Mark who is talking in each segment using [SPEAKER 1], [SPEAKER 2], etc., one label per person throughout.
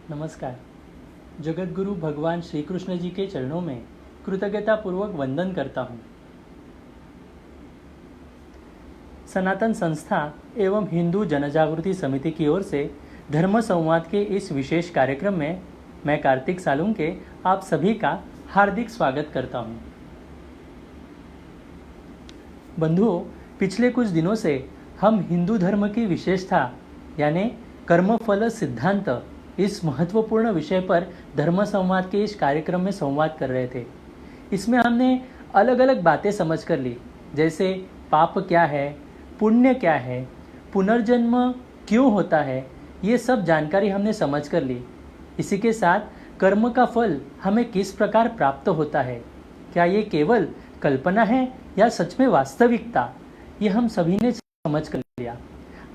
[SPEAKER 1] नमस्कार। जगत गुरु भगवान श्री कृष्ण जी के चरणों में कृतज्ञता पूर्वक वंदन करता हूँ। सनातन संस्था एवं हिंदू जनजागृति समिति की ओर से धर्म संवाद के इस विशेष कार्यक्रम में मैं कार्तिक सालुंके आप सभी का हार्दिक स्वागत करता हूँ। बंधुओं, पिछले कुछ दिनों से हम हिंदू धर्म की विशेषता यानी कर्मफल सिद्धांत इस महत्वपूर्ण विषय पर धर्म संवाद के इस कार्यक्रम में संवाद कर रहे थे। इसमें हमने अलग अलग बातें समझ कर ली, जैसे पाप क्या है, पुण्य क्या है, पुनर्जन्म क्यों होता है, ये सब जानकारी हमने समझ कर ली। इसी के साथ कर्म का फल हमें किस प्रकार प्राप्त होता है, क्या ये केवल कल्पना है या सच में वास्तविकता, ये हम सभी ने समझ कर लिया।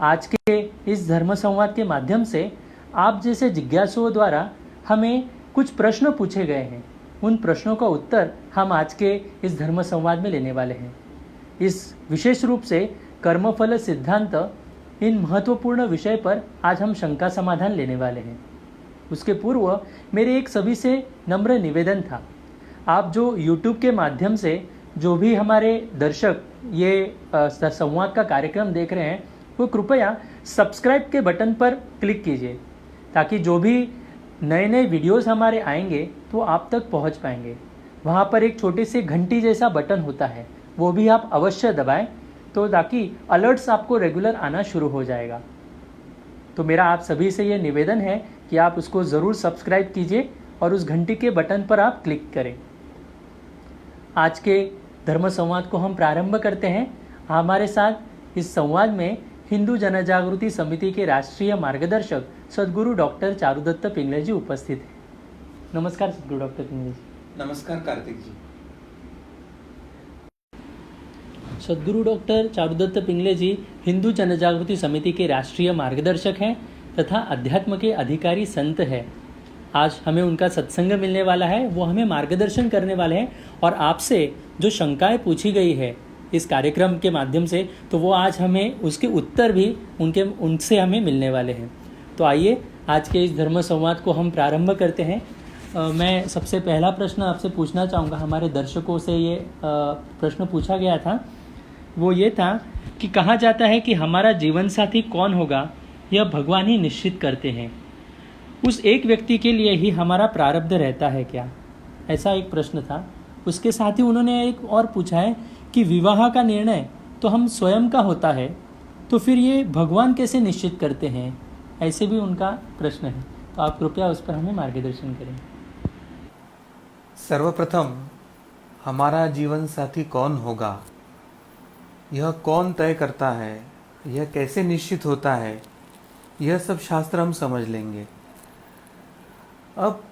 [SPEAKER 1] आज के इस धर्म संवाद के माध्यम से आप जैसे जिज्ञासुओं द्वारा हमें कुछ प्रश्न पूछे गए हैं। उन प्रश्नों का उत्तर हम आज के इस धर्म संवाद में लेने वाले हैं। इस विशेष रूप से कर्मफल सिद्धांत इन महत्वपूर्ण विषय पर आज हम शंका समाधान लेने वाले हैं। उसके पूर्व मेरे एक सभी से नम्र निवेदन था, आप जो YouTube के माध्यम से जो भी हमारे दर्शक ये संवाद का कार्यक्रम देख रहे हैं, वो कृपया सब्सक्राइब के बटन पर क्लिक कीजिए, ताकि जो भी नए नए वीडियोस हमारे आएंगे तो आप तक पहुंच पाएंगे। वहाँ पर एक छोटी सी घंटी जैसा बटन होता है, वो भी आप अवश्य दबाएं, तो ताकि अलर्ट्स आपको रेगुलर आना शुरू हो जाएगा। तो मेरा आप सभी से ये निवेदन है कि आप उसको ज़रूर सब्सक्राइब कीजिए और उस घंटी के बटन पर आप क्लिक करें। आज के धर्म संवाद को हम प्रारंभ करते हैं। हमारे साथ इस संवाद में हिंदू जनजागृति समिति के राष्ट्रीय मार्गदर्शक सद्गुरु डॉक्टर चारुदत्त पिंगले जी उपस्थित हैं। नमस्कार सद्गुरु डॉक्टर पिंगले जी।
[SPEAKER 2] नमस्कार कार्तिक जी।
[SPEAKER 1] सद्गुरु डॉक्टर चारुदत्त पिंगले जी हिंदू जनजागृति समिति के राष्ट्रीय मार्गदर्शक हैं तथा अध्यात्म के अधिकारी संत हैं। आज हमें उनका सत्संग मिलने वाला है, वो हमें मार्गदर्शन करने वाले हैं और आपसे जो शंकाएं पूछी गई है इस कार्यक्रम के माध्यम से, तो वो आज हमें उसके उत्तर भी उनसे हमें मिलने वाले हैं। तो आइए आज के इस धर्म संवाद को हम प्रारंभ करते हैं। मैं सबसे पहला प्रश्न आपसे पूछना चाहूँगा। हमारे दर्शकों से ये प्रश्न पूछा गया था, वो ये था कि कहा जाता है कि हमारा जीवन साथी कौन होगा यह भगवान ही निश्चित करते हैं। उस एक व्यक्ति के लिए ही हमारा प्रारब्ध रहता है क्या? ऐसा एक प्रश्न था। उसके साथ ही उन्होंने एक और पूछा है कि विवाह का निर्णय तो हम स्वयं का होता है, तो फिर ये भगवान कैसे निश्चित करते हैं? ऐसे भी उनका प्रश्न है। तो आप कृपया उस पर हमें मार्गदर्शन करें।
[SPEAKER 2] सर्वप्रथम हमारा जीवन साथी कौन होगा, यह कौन तय करता है, यह कैसे निश्चित होता है, यह सब शास्त्र हम समझ लेंगे। अब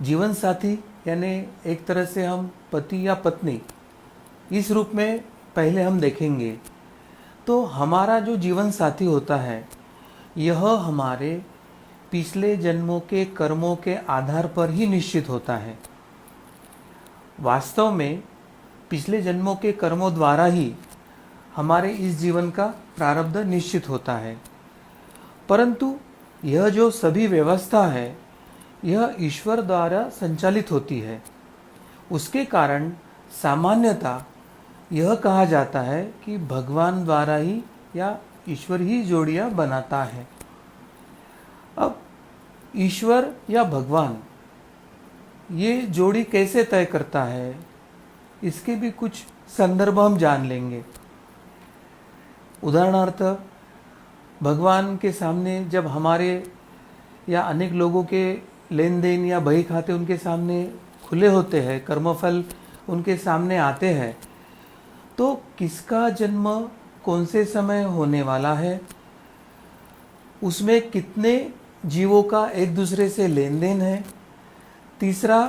[SPEAKER 2] जीवन साथी यानी एक तरह से हम पति या पत्नी इस रूप में पहले हम देखेंगे। तो हमारा जो जीवन साथी होता है यह हमारे पिछले जन्मों के कर्मों के आधार पर ही निश्चित होता है। वास्तव में पिछले जन्मों के कर्मों द्वारा ही हमारे इस जीवन का प्रारब्ध निश्चित होता है, परंतु यह जो सभी व्यवस्था है यह ईश्वर द्वारा संचालित होती है। उसके कारण सामान्यतः यह कहा जाता है कि भगवान द्वारा ही या ईश्वर ही जोड़ियां बनाता है। अब ईश्वर या भगवान ये जोड़ी कैसे तय करता है, इसके भी कुछ संदर्भ हम जान लेंगे। उदाहरणार्थ, भगवान के सामने जब हमारे या अनेक लोगों के लेन देन या बही खाते उनके सामने खुले होते हैं, कर्मफल उनके सामने आते हैं, तो किसका जन्म कौन से समय होने वाला है, उसमें कितने जीवों का एक दूसरे से लेन देन है, तीसरा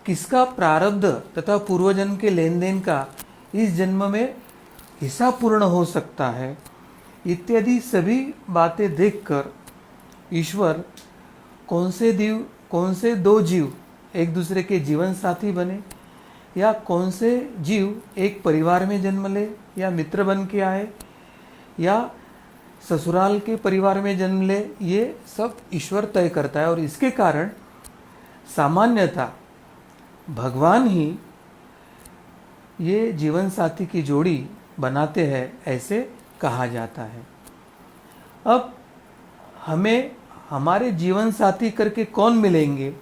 [SPEAKER 2] किसका प्रारब्ध तथा पूर्वजन्म के लेन देन का इस जन्म में हिसाब पूर्ण हो सकता है, इत्यादि सभी बातें देखकर ईश्वर कौन से दो जीव एक दूसरे के जीवन साथी बने या कौन से जीव एक परिवार में जन्म ले या मित्र बन के आए या ससुराल के परिवार में जन्म ले, ये सब ईश्वर तय करता है। और इसके कारण सामान्यतः भगवान ही ये जीवन साथी की जोड़ी बनाते हैं, ऐसे कहा जाता है। अब हमें हमारे जीवन साथी करके कौन मिलेंगे,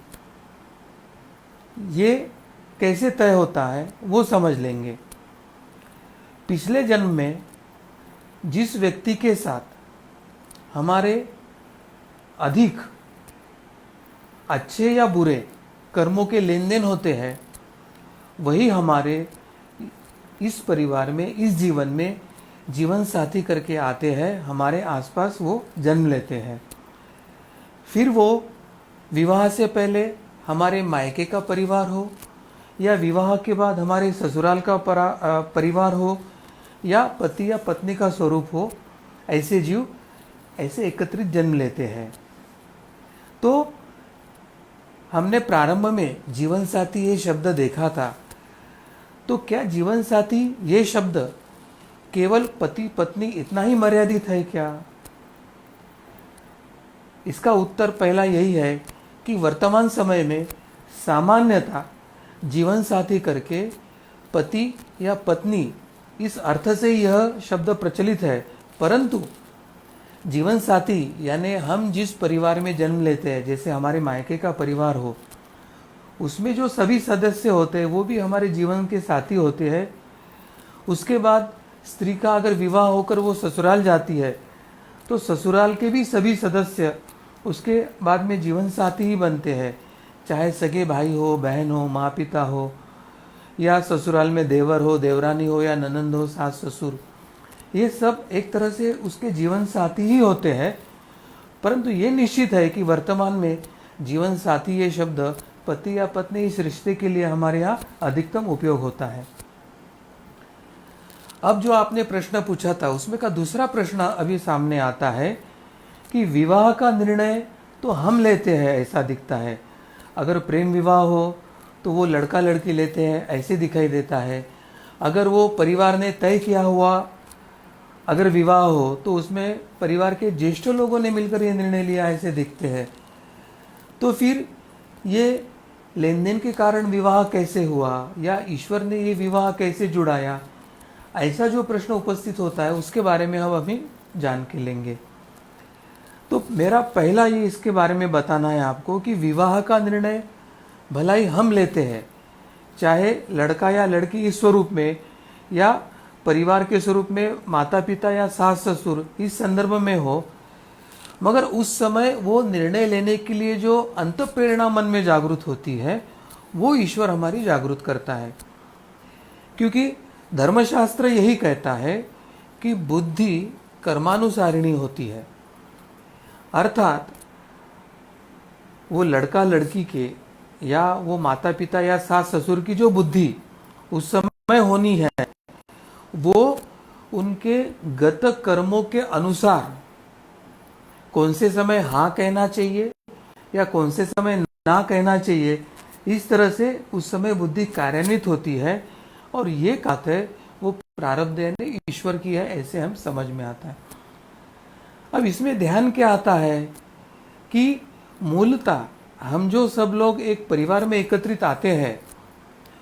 [SPEAKER 2] ये कैसे तय होता है वो समझ लेंगे। पिछले जन्म में जिस व्यक्ति के साथ हमारे अधिक अच्छे या बुरे कर्मों के लेन देन होते हैं, वही हमारे इस परिवार में, इस जीवन में जीवन साथी करके आते हैं, हमारे आसपास वो जन्म लेते हैं। फिर वो विवाह से पहले हमारे मायके का परिवार हो या विवाह के बाद हमारे ससुराल का परिवार हो या पति या पत्नी का स्वरूप हो, ऐसे जीव ऐसे एकत्रित जन्म लेते हैं। तो हमने प्रारंभ में जीवन साथी ये शब्द देखा था। तो क्या जीवन साथी ये शब्द केवल पति पत्नी इतना ही मर्यादित है क्या? इसका उत्तर पहला यही है कि वर्तमान समय में सामान्यतः जीवन साथी करके पति या पत्नी, इस अर्थ से यह शब्द प्रचलित है। परंतु जीवन साथी यानी हम जिस परिवार में जन्म लेते हैं, जैसे हमारे मायके का परिवार हो, उसमें जो सभी सदस्य होते हैं वो भी हमारे जीवन के साथी होते हैं। उसके बाद स्त्री का अगर विवाह होकर वो ससुराल जाती है तो ससुराल के भी सभी सदस्य उसके बाद में जीवन साथी ही बनते हैं, चाहे सगे भाई हो, बहन हो, माँ पिता हो, या ससुराल में देवर हो, देवरानी हो, या ननंद हो, सास ससुर, ये सब एक तरह से उसके जीवन साथी ही होते हैं। परंतु ये निश्चित है कि वर्तमान में जीवन साथी ये शब्द पति या पत्नी इस रिश्ते के लिए हमारे यहाँ अधिकतम उपयोग होता है। अब जो आपने प्रश्न पूछा था उसमें का दूसरा प्रश्न अभी सामने आता है कि विवाह का निर्णय तो हम लेते हैं ऐसा दिखता है। अगर प्रेम विवाह हो तो वो लड़का लड़की लेते हैं ऐसे दिखाई देता है। अगर वो परिवार ने तय किया हुआ अगर विवाह हो तो उसमें परिवार के ज्येष्ठ लोगों ने मिलकर ये निर्णय लिया ऐसे दिखते हैं। तो फिर ये लेन देन के कारण विवाह कैसे हुआ या ईश्वर ने ये विवाह कैसे जुड़ाया, ऐसा जो प्रश्न उपस्थित होता है उसके बारे में हम अभी जान के लेंगे। तो मेरा पहला ये इसके बारे में बताना है आपको कि विवाह का निर्णय भला ही हम लेते हैं, चाहे लड़का या लड़की इस स्वरूप में या परिवार के स्वरूप में माता पिता या सास ससुर इस संदर्भ में हो, मगर उस समय वो निर्णय लेने के लिए जो अंत प्रेरणा मन में जागृत होती है वो ईश्वर हमारी जागृत करता है। क्योंकि धर्मशास्त्र यही कहता है कि बुद्धि कर्मानुसारिणी होती है, अर्थात वो लड़का लड़की के या वो माता पिता या सास ससुर की जो बुद्धि उस समय होनी है वो उनके गत कर्मों के अनुसार कौन से समय हाँ कहना चाहिए या कौन से समय ना कहना चाहिए, इस तरह से उस समय बुद्धि कार्यान्वित होती है। और ये बात है वो प्रारब्ध यानी ईश्वर की है, ऐसे हम समझ में आता है। अब इसमें ध्यान क्या आता है कि मूलतः हम जो सब लोग एक परिवार में एकत्रित आते हैं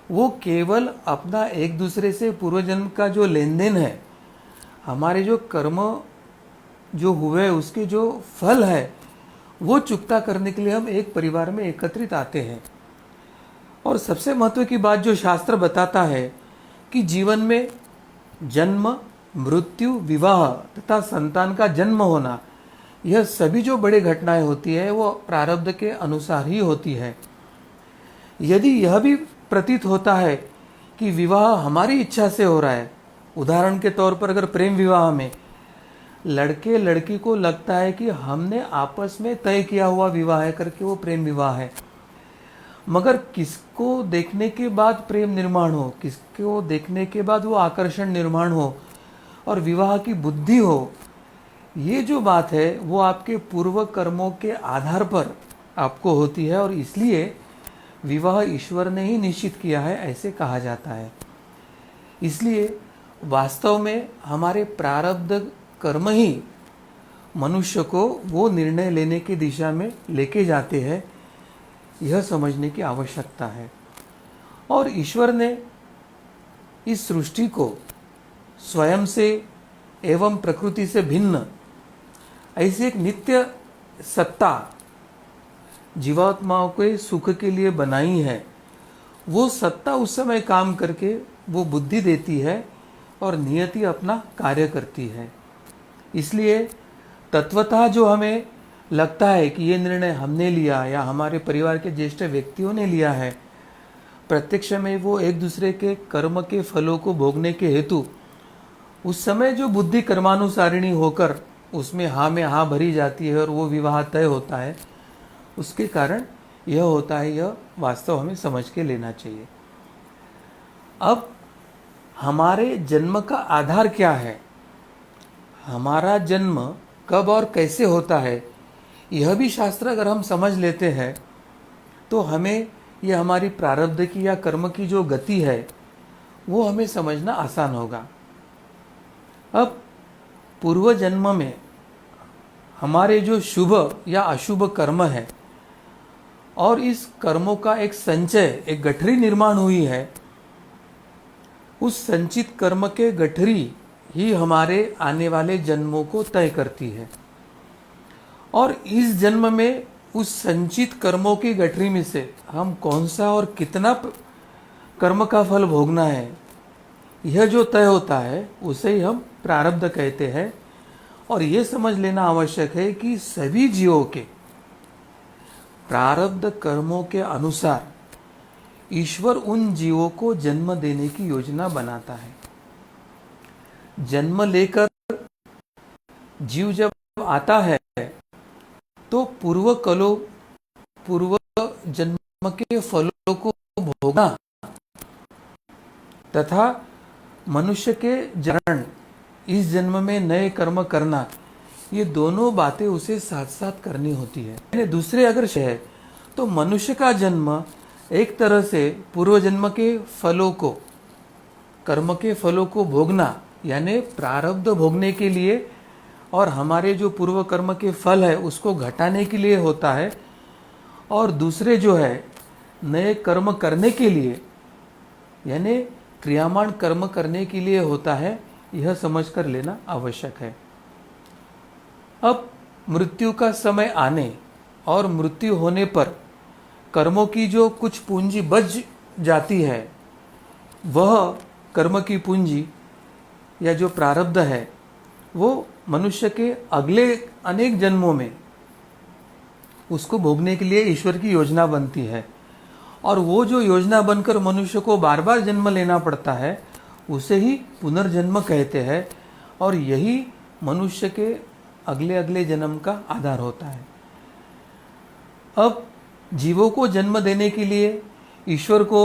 [SPEAKER 2] वो केवल अपना एक दूसरे से पूर्व जन्म का जो लेन देन है, हमारे जो कर्म जो हुए उसके जो फल है वो चुकता करने के लिए हम एक परिवार में एकत्रित आते हैं। और सबसे महत्व की बात जो शास्त्र बताता है कि जीवन में जन्म, मृत्यु, विवाह तथा संतान का जन्म होना, यह सभी जो बड़ी घटनाएं होती है वो प्रारब्ध के अनुसार ही होती है। यदि यह भी प्रतीत होता है कि विवाह हमारी इच्छा से हो रहा है, उदाहरण के तौर पर अगर प्रेम विवाह में लड़के लड़की को लगता है कि हमने आपस में तय किया हुआ विवाह है करके वो प्रेम विवाह है, मगर किसको देखने के बाद प्रेम निर्माण हो, किसको देखने के बाद वो आकर्षण निर्माण हो और विवाह की बुद्धि हो, ये जो बात है वो आपके पूर्व कर्मों के आधार पर आपको होती है। और इसलिए विवाह ईश्वर ने ही निश्चित किया है ऐसे कहा जाता है। इसलिए वास्तव में हमारे प्रारब्ध कर्म ही मनुष्य को वो निर्णय लेने की दिशा में लेके जाते हैं, यह समझने की आवश्यकता है। और ईश्वर ने इस सृष्टि को स्वयं से एवं प्रकृति से भिन्न ऐसी एक नित्य सत्ता जीवात्माओं के सुख के लिए बनाई है। वो सत्ता उस समय काम करके वो बुद्धि देती है और नियति अपना कार्य करती है। इसलिए तत्वतः जो हमें लगता है कि ये निर्णय हमने लिया या हमारे परिवार के ज्येष्ठ व्यक्तियों ने लिया है, प्रत्यक्ष में वो एक दूसरे के कर्म के फलों को भोगने के हेतु उस समय जो बुद्धि कर्मानुसारिणी होकर उसमें हाँ में हाँ भरी जाती है और वो विवाह तय होता है, उसके कारण यह होता है, यह वास्तव हमें समझ के लेना चाहिए। अब हमारे जन्म का आधार क्या है, हमारा जन्म कब और कैसे होता है, यह भी शास्त्र अगर हम समझ लेते हैं तो हमें यह हमारी प्रारब्ध की या कर्म की जो गति है वो हमें समझना आसान होगा। अब पूर्व जन्म में हमारे जो शुभ या अशुभ कर्म है और इस कर्मों का एक संचय, एक गठरी निर्माण हुई है, उस संचित कर्म के गठरी ही हमारे आने वाले जन्मों को तय करती है। और इस जन्म में उस संचित कर्मों की गठरी में से हम कौन सा और कितना कर्म का फल भोगना है, यह जो तय होता है उसे ही हम प्रारब्ध कहते हैं। और यह समझ लेना आवश्यक है कि सभी जीवों के प्रारब्ध कर्मों के अनुसार ईश्वर उन जीवों को जन्म देने की योजना बनाता है। जन्म लेकर जीव जब आता है तो पूर्व जन्म के फलों को भोगना तथा मनुष्य के जन्म इस जन्म में नए कर्म करना, ये दोनों बातें उसे साथ साथ करनी होती है। दूसरे अगर है तो मनुष्य का जन्म एक तरह से पूर्व जन्म के फलों को, कर्म के फलों को भोगना यानी प्रारब्ध भोगने के लिए और हमारे जो पूर्व कर्म के फल है उसको घटाने के लिए होता है। और दूसरे जो है नए कर्म करने के लिए यानी क्रियामान कर्म करने के लिए होता है, यह समझ कर लेना आवश्यक है। अब मृत्यु का समय आने और मृत्यु होने पर कर्मों की जो कुछ पूंजी बच जाती है, वह कर्म की पूंजी या जो प्रारब्ध है वो मनुष्य के अगले अनेक जन्मों में उसको भोगने के लिए ईश्वर की योजना बनती है। और वो जो योजना बनकर मनुष्य को बार बार जन्म लेना पड़ता है उसे ही पुनर्जन्म कहते हैं। और यही मनुष्य के अगले अगले जन्म का आधार होता है। अब जीवों को जन्म देने के लिए ईश्वर को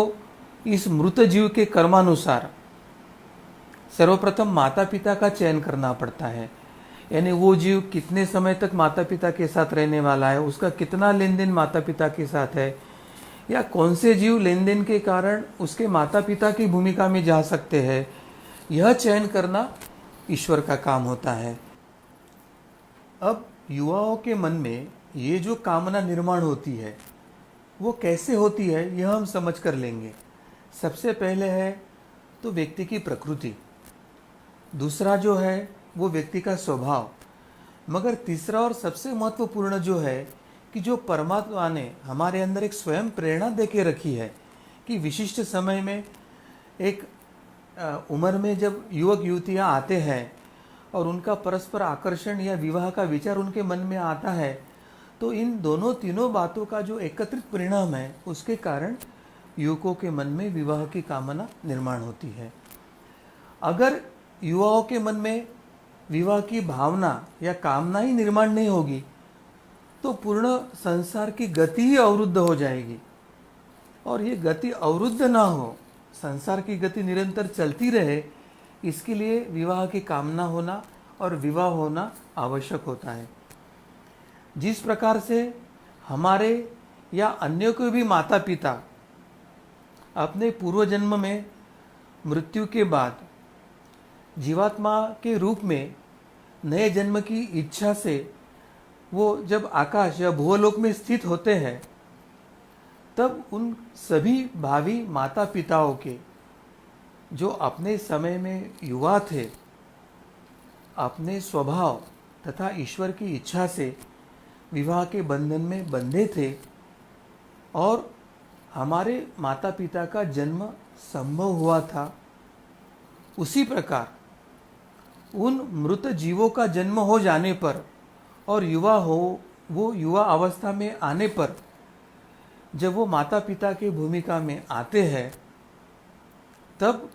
[SPEAKER 2] इस मृत जीव के कर्मानुसार सर्वप्रथम माता पिता का चयन करना पड़ता है। यानी वो जीव कितने समय तक माता पिता के साथ रहने वाला है, उसका कितना लेन देन माता पिता के साथ है, या कौन से जीव लेन देन के कारण उसके माता पिता की भूमिका में जा सकते हैं, यह चयन करना ईश्वर का काम होता है। अब युवाओं के मन में ये जो कामना निर्माण होती है वो कैसे होती है, यह हम समझ कर लेंगे। सबसे पहले है तो व्यक्ति की प्रकृति, दूसरा जो है वो व्यक्ति का स्वभाव, मगर तीसरा और सबसे महत्वपूर्ण जो है कि जो परमात्मा ने हमारे अंदर एक स्वयं प्रेरणा दे के रखी है कि विशिष्ट समय में एक उम्र में जब युवक युवतियाँ आते हैं और उनका परस्पर आकर्षण या विवाह का विचार उनके मन में आता है, तो इन दोनों तीनों बातों का जो एकत्रित परिणाम है उसके कारण युवकों के मन में विवाह की कामना निर्माण होती है। अगर युवाओं के मन में विवाह की भावना या कामना ही निर्माण नहीं होगी तो पूर्ण संसार की गति ही अवरुद्ध हो जाएगी। और ये गति अवरुद्ध ना हो, संसार की गति निरंतर चलती रहे, इसके लिए विवाह की कामना होना और विवाह होना आवश्यक होता है। जिस प्रकार से हमारे या अन्यों के भी माता पिता अपने पूर्व जन्म में, मृत्यु के बाद जीवात्मा के रूप में नए जन्म की इच्छा से वो जब आकाश या भूलोक में स्थित होते हैं, तब उन सभी भावी माता पिताओं के जो अपने समय में युवा थे, अपने स्वभाव तथा ईश्वर की इच्छा से विवाह के बंधन में बंधे थे और हमारे माता पिता का जन्म संभव हुआ था, उसी प्रकार उन मृत जीवों का जन्म हो जाने पर और वो युवा अवस्था में आने पर जब वो माता पिता की भूमिका में आते हैं, तब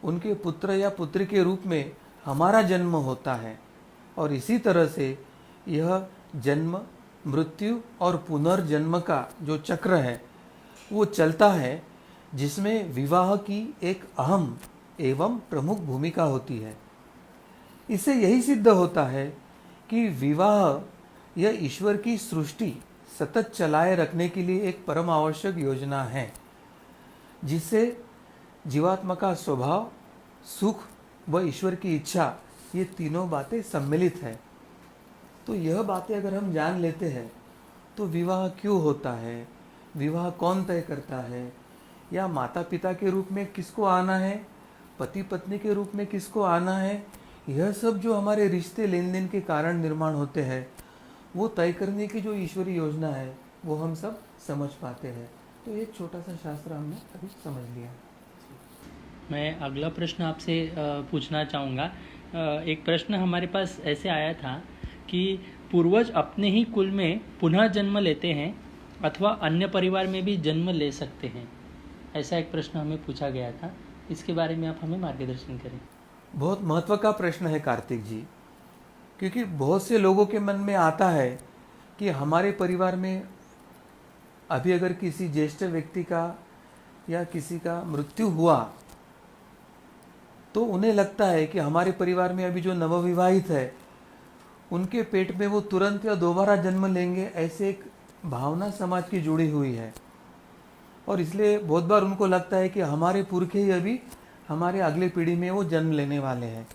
[SPEAKER 2] उनके पुत्र या पुत्री के रूप में हमारा जन्म होता है। और इसी तरह से यह जन्म, मृत्यु और पुनर्जन्म का जो चक्र है वो चलता है, जिसमें विवाह की एक अहम एवं प्रमुख भूमिका होती है। इससे यही सिद्ध होता है कि विवाह यह ईश्वर की सृष्टि सतत चलाए रखने के लिए एक परम आवश्यक योजना है, जिससे जीवात्मा का स्वभाव, सुख व ईश्वर की इच्छा, ये तीनों बातें सम्मिलित है। तो यह बातें अगर हम जान लेते हैं तो विवाह क्यों होता है, विवाह कौन तय करता है, या माता पिता के रूप में किसको आना है, पति पत्नी के रूप में किसको आना है, यह सब जो हमारे रिश्ते लेन देन के कारण निर्माण होते हैं, वो तय करने की जो ईश्वरी योजना है वो हम सब समझ पाते हैं। तो एक छोटा सा शास्त्र हमने अभी समझ लिया।
[SPEAKER 1] मैं अगला प्रश्न आपसे पूछना चाहूँगा। एक प्रश्न हमारे पास ऐसे आया था कि पूर्वज अपने ही कुल में पुनः जन्म लेते हैं अथवा अन्य परिवार में भी जन्म ले सकते हैं, ऐसा एक प्रश्न हमें पूछा गया था। इसके बारे में आप हमें मार्गदर्शन करें।
[SPEAKER 2] बहुत महत्व का प्रश्न है कार्तिक जी, क्योंकि बहुत से लोगों के मन में आता है कि हमारे परिवार में अभी अगर किसी ज्येष्ठ व्यक्ति का या किसी का मृत्यु हुआ तो उन्हें लगता है कि हमारे परिवार में अभी जो नवविवाहित है उनके पेट में वो तुरंत या दोबारा जन्म लेंगे, ऐसे एक भावना समाज की जुड़ी हुई है। और इसलिए बहुत बार उनको लगता है कि हमारे पुरखे ही अभी हमारे अगले पीढ़ी में वो जन्म लेने वाले हैं।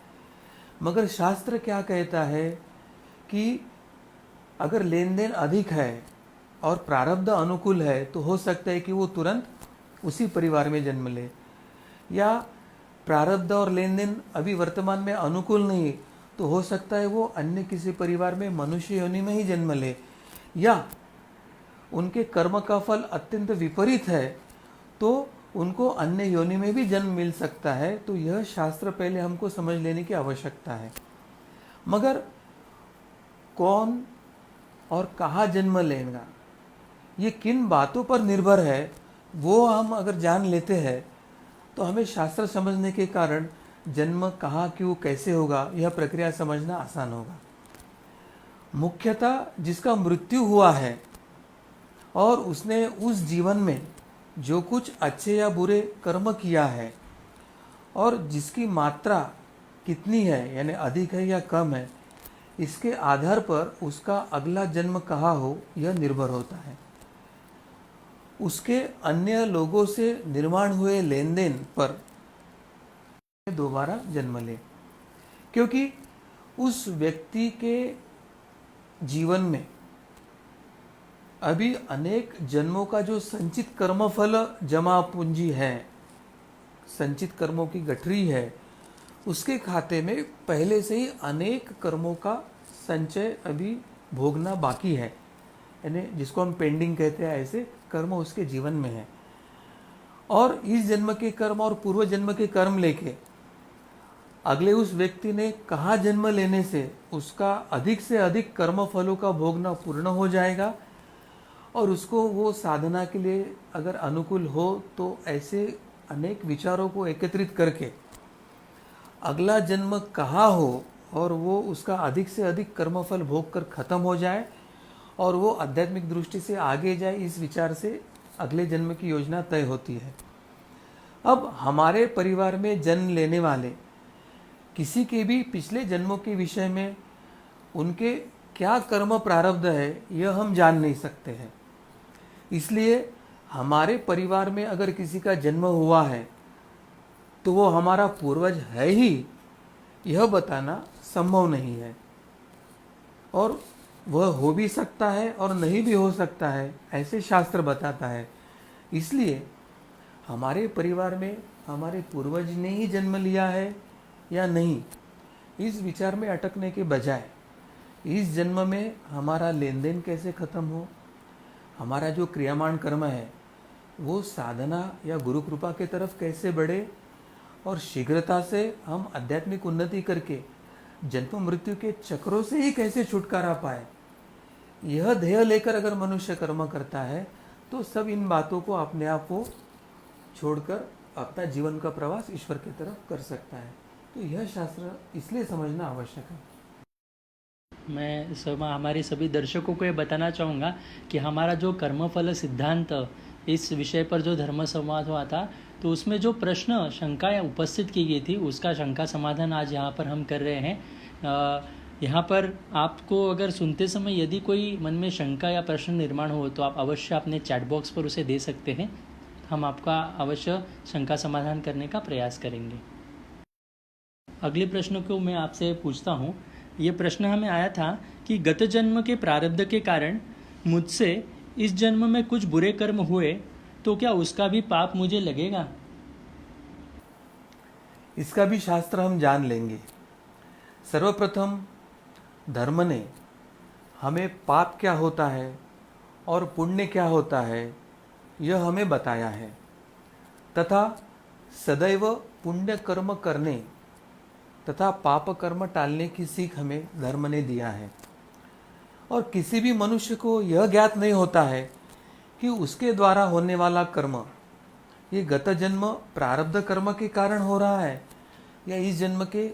[SPEAKER 2] मगर शास्त्र क्या कहता है कि अगर लेन देन अधिक है और प्रारब्ध अनुकूल है तो हो सकता है कि वो तुरंत उसी परिवार में जन्म ले, या प्रारब्ध और लेन देन अभी वर्तमान में अनुकूल नहीं तो हो सकता है वो अन्य किसी परिवार में मनुष्य योनि में ही जन्म ले, या उनके कर्म का फल अत्यंत विपरीत है तो उनको अन्य योनि में भी जन्म मिल सकता है। तो यह शास्त्र पहले हमको समझ लेने की आवश्यकता है। मगर कौन और कहाँ जन्म लेगा, ये किन बातों पर निर्भर है, वो हम अगर जान लेते हैं तो हमें शास्त्र समझने के कारण जन्म कहाँ, क्यों, कैसे होगा, यह प्रक्रिया समझना आसान होगा। मुख्यतः जिसका मृत्यु हुआ है और उसने उस जीवन में जो कुछ अच्छे या बुरे कर्म किया है और जिसकी मात्रा कितनी है, यानी अधिक है या कम है, इसके आधार पर उसका अगला जन्म कहाँ हो यह निर्भर होता है। उसके अन्य लोगों से निर्माण हुए लेन देन पर दोबारा जन्म ले, क्योंकि उस व्यक्ति के जीवन में अभी अनेक जन्मों का जो संचित कर्मफल जमा पूंजी है, संचित कर्मों की गठरी है, उसके खाते में पहले से ही अनेक कर्मों का संचय अभी भोगना बाकी है, यानी जिसको हम पेंडिंग कहते हैं, ऐसे कर्म उसके जीवन में है। और इस जन्म के कर्म और पूर्व जन्म के कर्म लेके अगले उस व्यक्ति ने कहाँ जन्म लेने से उसका अधिक से अधिक कर्म फलों का भोगना पूर्ण हो जाएगा, और उसको वो साधना के लिए अगर अनुकूल हो तो ऐसे अनेक विचारों को एकत्रित करके अगला जन्म कहाँ हो और वो उसका अधिक से अधिक कर्मफल भोग कर खत्म हो जाए और वो आध्यात्मिक दृष्टि से आगे जाए, इस विचार से अगले जन्म की योजना तय होती है। अब हमारे परिवार में जन्म लेने वाले किसी के भी पिछले जन्मों के विषय में उनके क्या कर्म प्रारब्ध है यह हम जान नहीं सकते हैं। इसलिए हमारे परिवार में अगर किसी का जन्म हुआ है तो वो हमारा पूर्वज है ही, यह बताना संभव नहीं है। और वह हो भी सकता है और नहीं भी हो सकता है, ऐसे शास्त्र बताता है। इसलिए हमारे परिवार में हमारे पूर्वज ने ही जन्म लिया है या नहीं, इस विचार में अटकने के बजाय इस जन्म में हमारा लेन देन कैसे खत्म हो, हमारा जो क्रियामान कर्म है वो साधना या गुरु कृपा के तरफ कैसे बढ़े और शीघ्रता से हम आध्यात्मिक उन्नति करके जन्म मृत्यु के चक्रों से ही कैसे छुटकारा पाए, यह ध्येय लेकर अगर मनुष्य कर्म करता है तो सब इन बातों को अपने आप को छोड़कर अपना जीवन का प्रवास ईश्वर की तरफ कर सकता है। तो यह शास्त्र इसलिए समझना आवश्यक है।
[SPEAKER 1] मैं हमारे सभी दर्शकों को ये बताना चाहूँगा कि हमारा जो कर्मफल सिद्धांत इस विषय पर जो धर्म संवाद हुआ था, तो उसमें जो प्रश्न शंकाएँ उपस्थित की गई थी उसका शंका समाधान आज यहाँ पर हम कर रहे हैं। यहाँ पर आपको अगर सुनते समय यदि कोई मन में शंका या प्रश्न निर्माण हो तो आप अवश्य अपने चैट बॉक्स पर उसे दे सकते हैं। हम आपका अवश्य शंका समाधान करने का प्रयास करेंगे। अगले प्रश्न को मैं आपसे पूछता हूँ। ये प्रश्न हमें आया था कि गत जन्म के प्रारब्ध के कारण मुझसे इस जन्म में कुछ बुरे कर्म हुए तो क्या उसका भी पाप मुझे लगेगा?
[SPEAKER 2] इसका भी शास्त्र हम जान लेंगे। सर्वप्रथम धर्म ने हमें पाप क्या होता है और पुण्य क्या होता है यह हमें बताया है, तथा सदैव पुण्य कर्म करने तथा पाप कर्म टालने की सीख हमें धर्म ने दिया है। और किसी भी मनुष्य को यह ज्ञात नहीं होता है कि उसके द्वारा होने वाला कर्म ये गत जन्म प्रारब्ध कर्म के कारण हो रहा है या इस जन्म के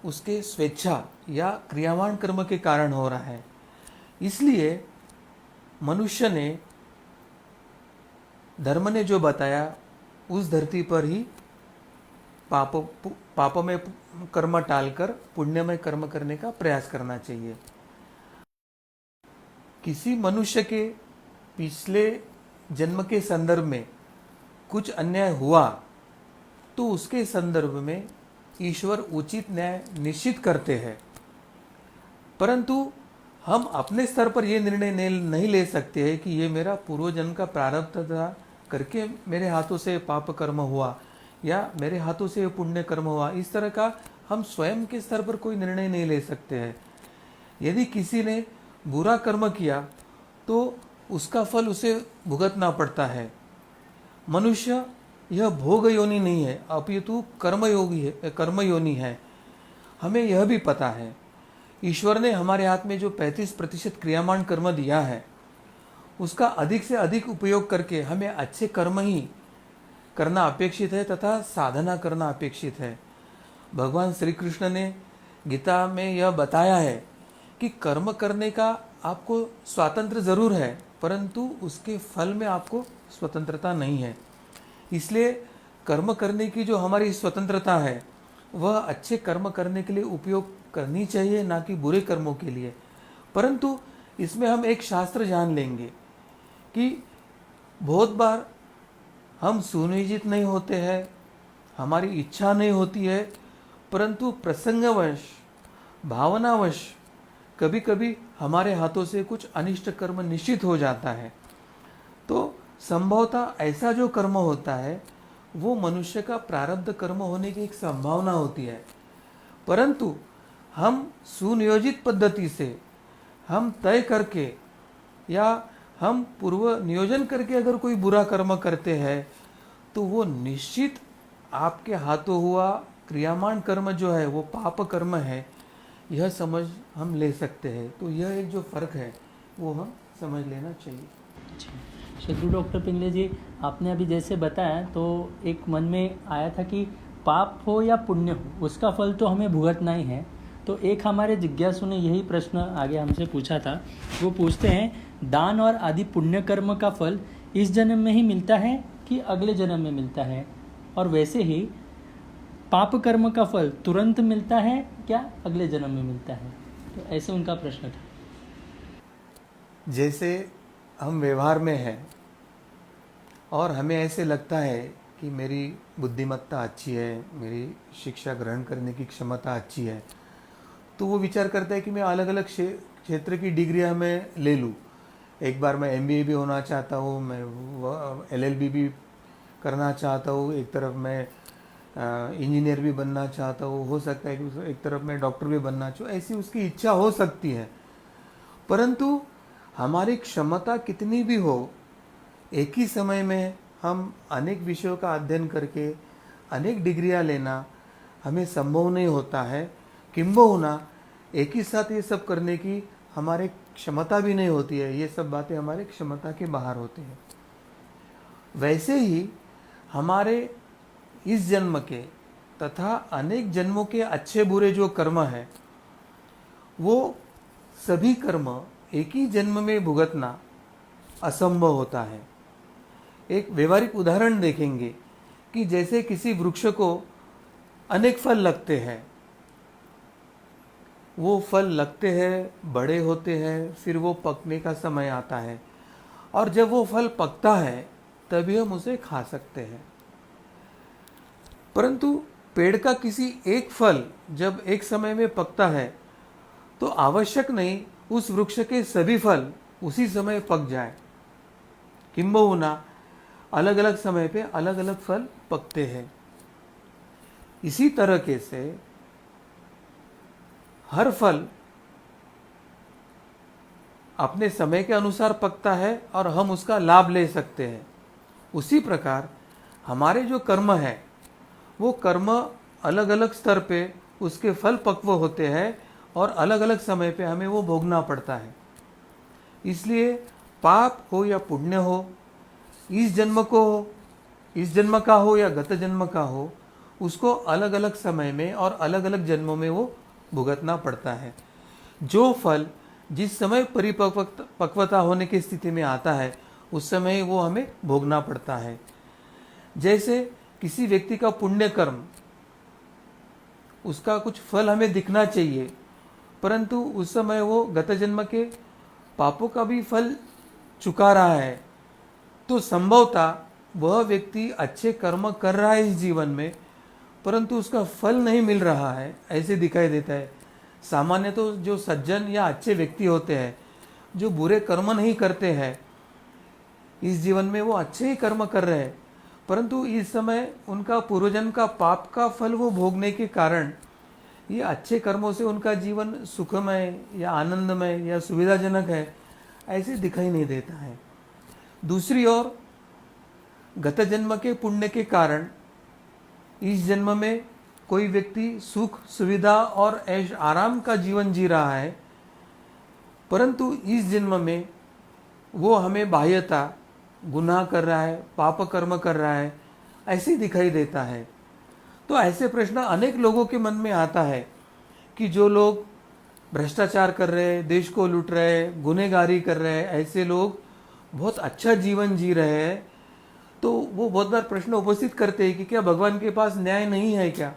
[SPEAKER 2] उसके स्वेच्छा या क्रियावान कर्म के कारण हो रहा है। इसलिए मनुष्य ने धर्म ने जो बताया उस धरती पर ही पाप में कर्म टालकर पुण्य में कर्म करने का प्रयास करना चाहिए। किसी मनुष्य के पिछले जन्म के संदर्भ में कुछ अन्याय हुआ तो उसके संदर्भ में ईश्वर उचित न्याय निश्चित करते हैं, परंतु हम अपने स्तर पर यह निर्णय नहीं ले सकते हैं कि ये मेरा पूर्व जन्म का प्रारब्ध था करके मेरे हाथों से पाप कर्म हुआ या मेरे हाथों से पुण्य कर्म हुआ। इस तरह का हम स्वयं के स्तर पर कोई निर्णय नहीं ले सकते हैं। यदि किसी ने बुरा कर्म किया तो उसका फल उसे भुगतना पड़ता है। मनुष्य यह भोग योनि नहीं है, अपितु कर्म योनि है। हमें यह भी पता है ईश्वर ने हमारे हाथ में जो 35% क्रियामान कर्म दिया है उसका अधिक से अधिक उपयोग करके हमें अच्छे कर्म ही करना अपेक्षित है तथा साधना करना अपेक्षित है। भगवान श्री कृष्ण ने गीता में यह बताया है कि कर्म करने का आपको स्वातंत्र जरूर है, परंतु उसके फल में आपको स्वतंत्रता नहीं है। इसलिए कर्म करने की जो हमारी स्वतंत्रता है वह अच्छे कर्म करने के लिए उपयोग करनी चाहिए, ना कि बुरे कर्मों के लिए। परंतु इसमें हम एक शास्त्र जान लेंगे कि बहुत बार हम सुनियोजित नहीं होते हैं, हमारी इच्छा नहीं होती है, परंतु प्रसंगवश भावनावश कभी कभी हमारे हाथों से कुछ अनिष्ट कर्म निश्चित हो जाता है। तो संभवतः ऐसा जो कर्म होता है वो मनुष्य का प्रारब्ध कर्म होने की एक संभावना होती है, परंतु हम सुनियोजित पद्धति से हम तय करके या हम पूर्व नियोजन करके अगर कोई बुरा कर्म करते हैं तो वो निश्चित आपके हाथों हुआ क्रियामान कर्म जो है वो पाप कर्म है, यह समझ हम ले सकते हैं। तो यह एक जो फर्क है वो हम समझ लेना चाहिए।
[SPEAKER 1] शत्रु डॉक्टर पिंगले जी, आपने अभी जैसे बताया तो एक मन में आया था कि पाप हो या पुण्य हो उसका फल तो हमें भुगतना ही है। तो एक हमारे जिज्ञासु ने यही प्रश्न आगे हमसे पूछा था। वो पूछते हैं, दान और आदि पुण्य कर्म का फल इस जन्म में ही मिलता है कि अगले जन्म में मिलता है? और वैसे ही पाप कर्म का फल तुरंत मिलता है क्या अगले जन्म में मिलता है? तो ऐसे उनका प्रश्न था।
[SPEAKER 2] जैसे हम व्यवहार में हैं और हमें ऐसे लगता है कि मेरी बुद्धिमत्ता अच्छी है, मेरी शिक्षा ग्रहण करने की क्षमता अच्छी है, तो वो विचार करता है कि मैं अलग अलग क्षेत्र की डिग्रियां मैं ले लूँ। एक बार मैं MBA भी होना चाहता हूँ, मैं LLB भी करना चाहता हूँ, एक तरफ मैं इंजीनियर भी बनना चाहता हूँ, हो सकता है कि एक तरफ मैं डॉक्टर भी बनना चाहूँ, ऐसी उसकी इच्छा हो सकती है। परंतु हमारी क्षमता कितनी भी हो, एक ही समय में हम अनेक विषयों का अध्ययन करके अनेक डिग्रियां लेना हमें संभव नहीं होता है। किंबहुना एक ही साथ ये सब करने की हमारे क्षमता भी नहीं होती है। ये सब बातें हमारे क्षमता के बाहर होती हैं। वैसे ही हमारे इस जन्म के तथा अनेक जन्मों के अच्छे बुरे जो कर्म है, वो सभी कर्म एक ही जन्म में भुगतना असंभव होता है। एक व्यवहारिक उदाहरण देखेंगे कि जैसे किसी वृक्ष को अनेक फल लगते हैं, वो फल लगते हैं, बड़े होते हैं, फिर वो पकने का समय आता है, और जब वो फल पकता है तभी हम उसे खा सकते हैं। परंतु पेड़ का किसी एक फल जब एक समय में पकता है तो आवश्यक नहीं उस वृक्ष के सभी फल उसी समय पक जाए। किंबहुना अलग अलग समय पे अलग अलग फल पकते हैं। इसी तरीके से हर फल अपने समय के अनुसार पकता है और हम उसका लाभ ले सकते हैं। उसी प्रकार हमारे जो कर्म है, वो कर्म अलग अलग स्तर पे उसके फल पक्व होते हैं और अलग अलग समय पे हमें वो भोगना पड़ता है। इसलिए पाप हो या पुण्य हो, इस जन्म को हो, इस जन्म का हो या गत जन्म का हो, उसको अलग अलग समय में और अलग अलग जन्मों में वो भुगतना पड़ता है। जो फल जिस समय परिपक्वता होने की स्थिति में आता है, उस समय वो हमें भोगना पड़ता है। जैसे किसी व्यक्ति का पुण्य कर्म, उसका कुछ फल हमें दिखना चाहिए, परंतु उस समय वो गत जन्म के पापों का भी फल चुका रहा है, तो संभवतः वह व्यक्ति अच्छे कर्म कर रहा है इस जीवन में, परंतु उसका फल नहीं मिल रहा है, ऐसे दिखाई देता है। सामान्य तो जो सज्जन या अच्छे व्यक्ति होते हैं, जो बुरे कर्म नहीं करते हैं, इस जीवन में वो अच्छे ही कर्म कर रहे हैं, परंतु इस समय उनका पूर्वजन्म का पाप का फल वो भोगने के कारण ये अच्छे कर्मों से उनका जीवन सुखमय या आनंदमय या सुविधाजनक है, ऐसे दिखाई नहीं देता है। दूसरी ओर गत जन्म के पुण्य के कारण इस जन्म में कोई व्यक्ति सुख सुविधा और ऐश आराम का जीवन जी रहा है, परंतु इस जन्म में वो हमें बाह्यता गुनाह कर रहा है, पाप कर्म कर रहा है, ऐसे दिखाई देता है। तो ऐसे प्रश्न अनेक लोगों के मन में आता है कि जो लोग भ्रष्टाचार कर रहे हैं, देश को लूट रहे हैं, गुनहगारी कर रहे हैं, ऐसे लोग बहुत अच्छा जीवन जी रहे हैं, तो वो बहुत बार प्रश्न उपस्थित करते हैं कि क्या भगवान के पास न्याय नहीं है क्या?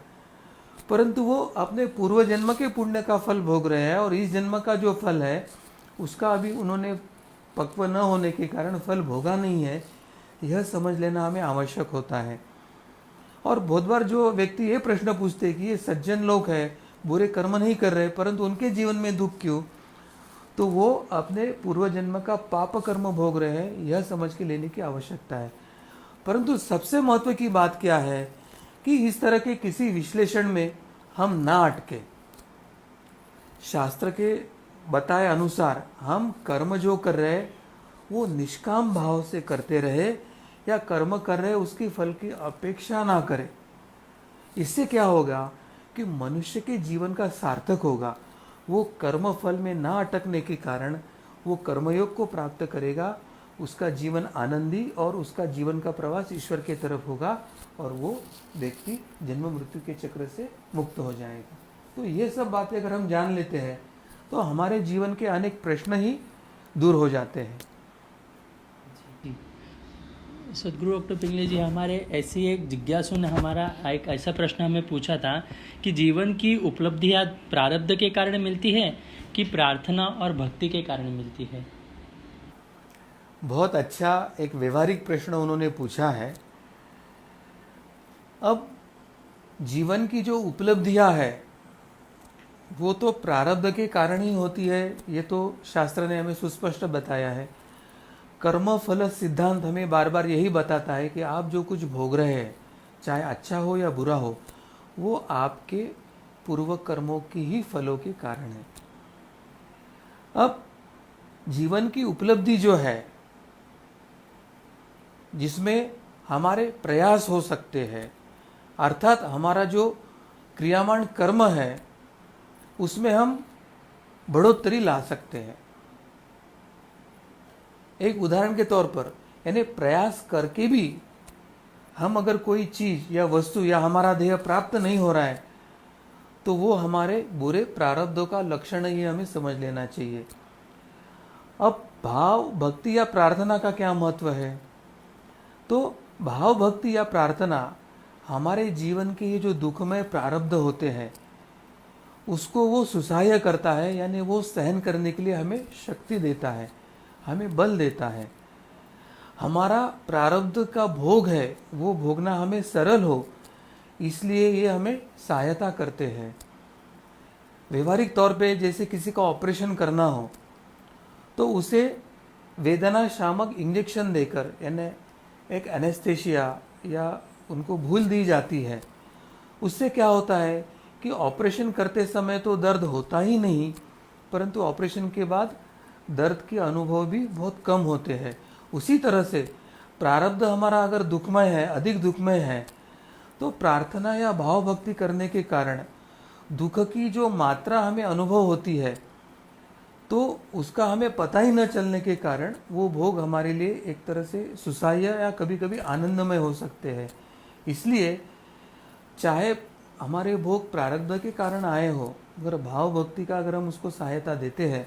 [SPEAKER 2] परंतु वो अपने पूर्व जन्म के पुण्य का फल भोग रहे हैं और इस जन्म का जो फल है उसका अभी उन्होंने पक्व न होने के कारण फल भोगा नहीं है, यह समझ लेना हमें आवश्यक होता है। और बहुत बार जो व्यक्ति ये प्रश्न पूछते हैं कि ये सज्जन लोग हैं, बुरे कर्म नहीं कर रहे, परंतु उनके जीवन में दुख क्यों? तो वो अपने पूर्व जन्म का पाप कर्म भोग रहे हैं, यह समझ के लेने की आवश्यकता है। परंतु सबसे महत्व की बात क्या है कि इस तरह के किसी विश्लेषण में हम ना अटके। शास्त्र के बताए अनुसार हम कर्म जो कर रहे हैं वो निष्काम भाव से करते रहे, या कर्म कर रहे उसकी फल की अपेक्षा ना करें। इससे क्या होगा कि मनुष्य के जीवन का सार्थक होगा। वो कर्म फल में ना अटकने के कारण वो कर्मयोग को प्राप्त करेगा, उसका जीवन आनंदी और उसका जीवन का प्रवास ईश्वर के तरफ होगा और वो व्यक्ति जन्म मृत्यु के चक्र से मुक्त हो जाएगा। तो ये सब बातें अगर हम जान लेते हैं तो हमारे जीवन के अनेक प्रश्न ही दूर हो जाते हैं।
[SPEAKER 1] सदगुरु डॉक्टर पिंगले जी, हमारे ऐसी एक जिज्ञासु ने हमारा एक ऐसा प्रश्न हमें पूछा था कि जीवन की उपलब्धियां प्रारब्ध के कारण मिलती है कि प्रार्थना और भक्ति के कारण मिलती है?
[SPEAKER 2] बहुत अच्छा एक व्यवहारिक प्रश्न उन्होंने पूछा है। अब जीवन की जो उपलब्धियां है वो तो प्रारब्ध के कारण ही होती है, ये तो शास्त्र ने हमें सुस्पष्ट बताया है। कर्म फल सिद्धांत हमें बार बार यही बताता है कि आप जो कुछ भोग रहे हैं, चाहे अच्छा हो या बुरा हो, वो आपके पूर्व कर्मों की ही फलों के कारण है। अब जीवन की उपलब्धि जो है, जिसमें हमारे प्रयास हो सकते हैं, अर्थात हमारा जो क्रियामान कर्म है उसमें हम बढ़ोतरी ला सकते हैं। एक उदाहरण के तौर पर, यानी प्रयास करके भी हम अगर कोई चीज या वस्तु या हमारा ध्येय प्राप्त नहीं हो रहा है, तो वो हमारे बुरे प्रारब्धों का लक्षण ही हमें समझ लेना चाहिए। अब भाव भक्ति या प्रार्थना का क्या महत्व है? तो भाव भक्ति या प्रार्थना हमारे जीवन के ये जो दुखमय प्रारब्ध होते हैं उसको वो सुसह्य करता है, यानी वो सहन करने के लिए हमें शक्ति देता है, हमें बल देता है। हमारा प्रारब्ध का भोग है वो भोगना हमें सरल हो, इसलिए ये हमें सहायता करते हैं। व्यवहारिक तौर पे जैसे किसी का ऑपरेशन करना हो तो उसे वेदना शामक इंजेक्शन देकर, यानी एक एनेस्थेशिया या उनको भूल दी जाती है। उससे क्या होता है कि ऑपरेशन करते समय तो दर्द होता ही नहीं, परंतु ऑपरेशन के बाद दर्द के अनुभव भी बहुत कम होते हैं। उसी तरह से प्रारब्ध हमारा अगर दुखमय है, अधिक दुखमय है, तो प्रार्थना या भाव भक्ति करने के कारण दुख की जो मात्रा हमें अनुभव होती है, तो उसका हमें पता ही न चलने के कारण वो भोग हमारे लिए एक तरह से सुसह्य या कभी कभी आनंदमय हो सकते हैं। इसलिए चाहे हमारे भोग प्रारब्ध के कारण आए हो, अगर भाव भक्ति का अगर हम उसको सहायता देते हैं